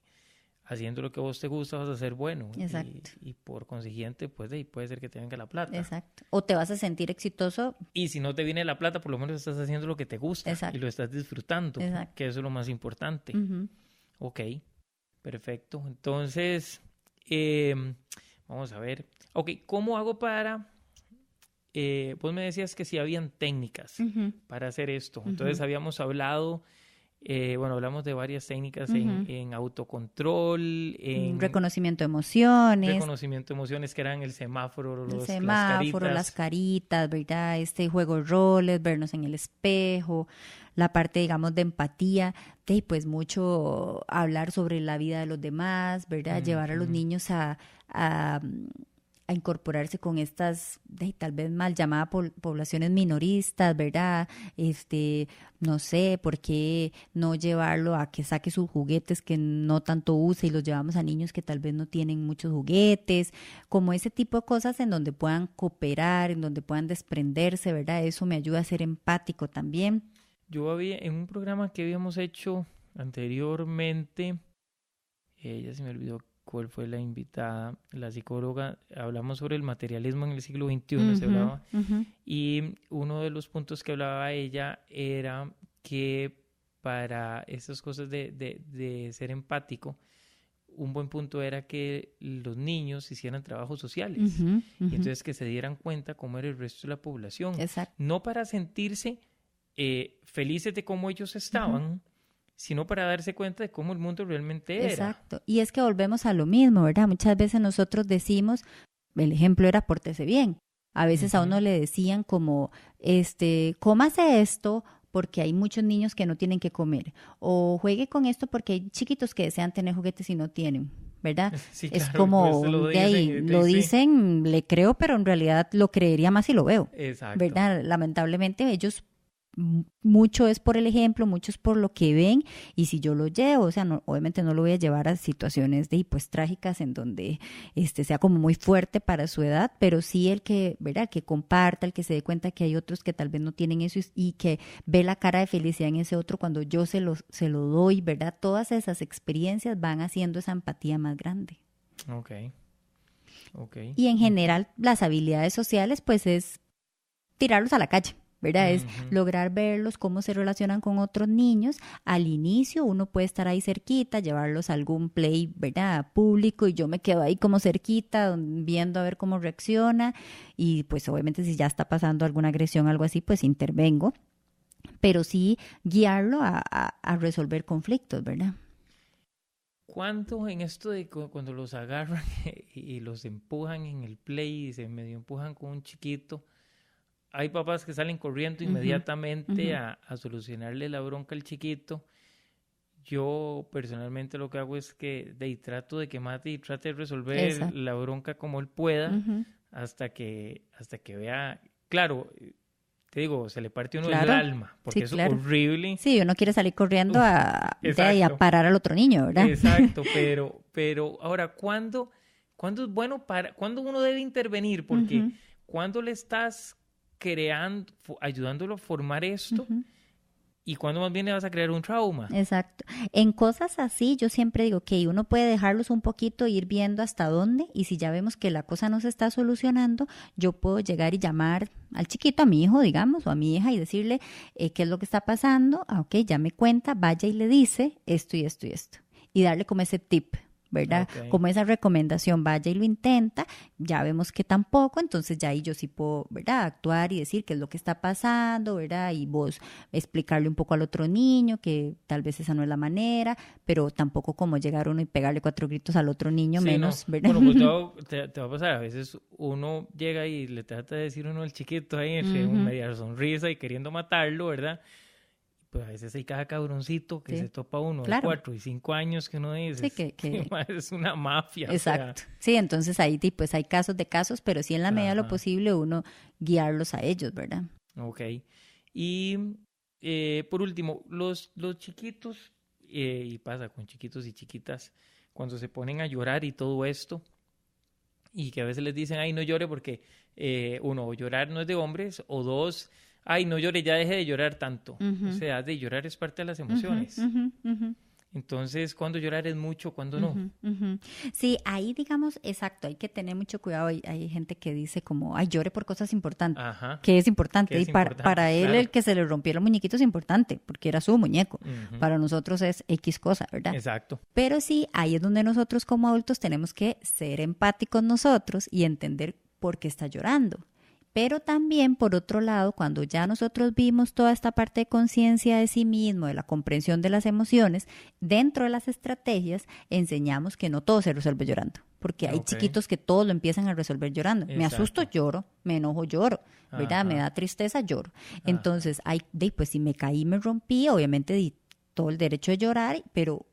haciendo lo que a vos te gusta vas a ser bueno. Exacto. Y por consiguiente, pues puede ser que te venga la plata. Exacto. O te vas a sentir exitoso. Y si no te viene la plata, por lo menos estás haciendo lo que te gusta. Exacto. Y lo estás disfrutando, Exacto. que eso es lo más importante. Ok, perfecto. Entonces, vamos a ver. Ok, ¿cómo hago para...? Vos me decías que sí habían técnicas para hacer esto. Entonces habíamos hablado... hablamos de varias técnicas en autocontrol, en reconocimiento de emociones. Reconocimiento de emociones, que eran el semáforo, las caritas, ¿verdad? Juego de roles, vernos en el espejo, la parte, digamos, de empatía, pues mucho hablar sobre la vida de los demás, ¿verdad? Llevar a los niños a incorporarse con estas, tal vez mal llamadas poblaciones minoristas, ¿verdad? No sé, ¿por qué no llevarlo a que saque sus juguetes que no tanto use y los llevamos a niños que tal vez no tienen muchos juguetes? Como ese tipo de cosas en donde puedan cooperar, en donde puedan desprenderse, ¿verdad? Eso me ayuda a ser empático también. Yo había, en un programa que habíamos hecho anteriormente, ya se me olvidó cuál fue la invitada, la psicóloga, hablamos sobre el materialismo en el siglo XXI, se hablaba, y uno de los puntos que hablaba ella era que para estas cosas de ser empático, un buen punto era que los niños hicieran trabajos sociales, y entonces que se dieran cuenta cómo era el resto de la población. Exacto. No para sentirse felices de cómo ellos estaban, sino para darse cuenta de cómo el mundo realmente era. Exacto. Y es que volvemos a lo mismo, ¿verdad? Muchas veces nosotros decimos, el ejemplo era pórtese bien. A veces a uno le decían como, cómase esto porque hay muchos niños que no tienen que comer. O juegue con esto porque hay chiquitos que desean tener juguetes y no tienen, ¿verdad? Sí, es claro, como, pues lo dicen, le creo, pero en realidad lo creería más si lo veo. Exacto. ¿Verdad? Lamentablemente ellos... mucho es por el ejemplo, mucho es por lo que ven, y si yo lo llevo, o sea, obviamente no lo voy a llevar a situaciones pues trágicas en donde sea como muy fuerte para su edad, pero sí el que, ¿verdad? Que comparta, el que se dé cuenta que hay otros que tal vez no tienen eso y que ve la cara de felicidad en ese otro cuando yo se lo doy, ¿verdad? Todas esas experiencias van haciendo esa empatía más grande. Okay. Y en general las habilidades sociales pues es tirarlos a la calle, ¿verdad? Es lograr verlos, cómo se relacionan con otros niños. Al inicio uno puede estar ahí cerquita, llevarlos a algún play, ¿verdad? Público, y yo me quedo ahí como cerquita, viendo a ver cómo reacciona, y pues obviamente si ya está pasando alguna agresión, algo así, pues intervengo, pero sí guiarlo a resolver conflictos, ¿verdad? ¿Cuánto en esto de cuando los agarran y los empujan en el play y se medio empujan con un chiquito? Hay papás que salen corriendo inmediatamente a solucionarle la bronca al chiquito. Yo personalmente lo que hago es que trato de que Mati trate de resolver la bronca como él pueda hasta que vea, claro, te digo, se le parte uno el alma, porque es horrible. Sí, uno quiere salir corriendo a parar al otro niño, ¿verdad? Exacto, pero ahora, ¿Cuándo es bueno cuándo uno debe intervenir? Porque cuando le estás creando, ayudándolo a formar esto, y cuando más bien le vas a crear un trauma. Exacto. En cosas así, yo siempre digo que uno puede dejarlos un poquito, ir viendo hasta dónde, y si ya vemos que la cosa no se está solucionando, yo puedo llegar y llamar al chiquito, a mi hijo, digamos, o a mi hija, y decirle qué es lo que está pasando. Ok, ya me cuenta, vaya y le dice esto y esto y esto. Y darle como ese tip, ¿verdad? Okay. Como esa recomendación, vaya y lo intenta, ya vemos que tampoco, entonces ya ahí yo sí puedo, ¿verdad? Actuar y decir qué es lo que está pasando, ¿verdad? Y vos explicarle un poco al otro niño que tal vez esa no es la manera, pero tampoco como llegar uno y pegarle 4 gritos al otro niño, sí, menos, no. ¿Verdad? Bueno, pues te va a pasar, a veces uno llega y le trata de decir uno al chiquito ahí entre media sonrisa y queriendo matarlo, ¿verdad? Pues a veces hay cada cabroncito que se topa uno de 4 y 5 años que uno dice, sí, que es una mafia. Exacto. O sea. Sí, entonces ahí pues hay casos de casos, pero sí en la medida de lo posible uno guiarlos a ellos, ¿verdad? Ok. Y por último, los chiquitos, y pasa con chiquitos y chiquitas, cuando se ponen a llorar y todo esto, y que a veces les dicen, ay, no llore porque uno, llorar no es de hombres, o dos, ay, no llore, ya deje de llorar tanto. O sea, de llorar es parte de las emociones. Entonces, ¿cuándo llorar es mucho, cuándo no? Sí, ahí digamos, exacto, hay que tener mucho cuidado. Hay gente que dice como, ay, llore por cosas importantes. Que es importante. Para él, claro, el que se le rompiera el muñequito es importante, porque era su muñeco. Para nosotros es X cosa, ¿verdad? Exacto. Pero sí, ahí es donde nosotros como adultos tenemos que ser empáticos nosotros y entender por qué está llorando. Pero también, por otro lado, cuando ya nosotros vimos toda esta parte de conciencia de sí mismo, de la comprensión de las emociones, dentro de las estrategias enseñamos que no todo se resuelve llorando. Porque hay chiquitos que todo lo empiezan a resolver llorando. Exacto. Me asusto, lloro. Me enojo, lloro. ¿Verdad? Me da tristeza, lloro. Entonces, pues si me caí, me rompí, obviamente di todo el derecho de llorar, pero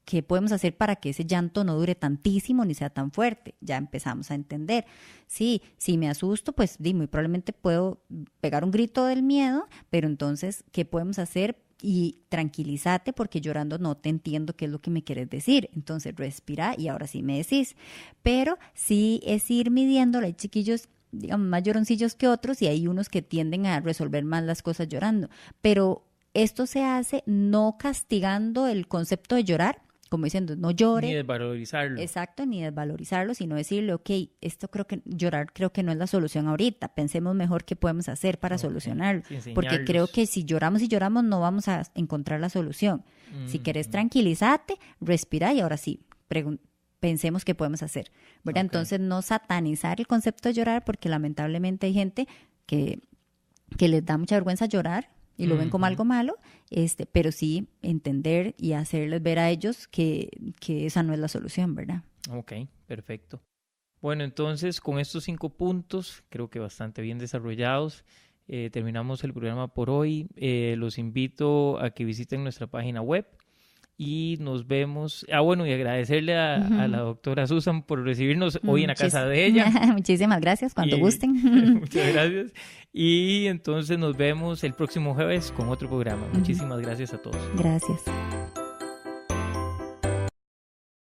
¿qué podemos hacer para que ese llanto no dure tantísimo ni sea tan fuerte? Ya empezamos a entender. Sí, si me asusto, pues muy probablemente puedo pegar un grito del miedo, pero entonces, ¿qué podemos hacer? Y tranquilízate porque llorando no te entiendo qué es lo que me quieres decir. Entonces, respira y ahora sí me decís. Pero sí es ir midiéndolo. Hay chiquillos, digamos, más lloroncillos que otros y hay unos que tienden a resolver más las cosas llorando. Pero esto se hace no castigando el concepto de llorar, como diciendo, no llore. Ni desvalorizarlo. Exacto, ni desvalorizarlo, sino decirle, ok, llorar creo que no es la solución ahorita, pensemos mejor qué podemos hacer para solucionarlo. Sí, porque creo que si lloramos y lloramos no vamos a encontrar la solución. Si querés tranquilízate, respira y ahora sí, pensemos qué podemos hacer, ¿verdad? Entonces no satanizar el concepto de llorar, porque lamentablemente hay gente que les da mucha vergüenza llorar, y lo ven como algo malo, pero sí entender y hacerles ver a ellos que esa no es la solución, ¿verdad? Ok, perfecto. Bueno, entonces con estos 5 puntos, creo que bastante bien desarrollados, terminamos el programa por hoy. Los invito a que visiten nuestra página web y nos vemos. Bueno, y agradecerle a la doctora Susan por recibirnos hoy en la casa de ella. Muchísimas gracias, cuando gusten. Muchas gracias. Y entonces nos vemos el próximo jueves con otro programa. Muchísimas gracias a todos. Gracias.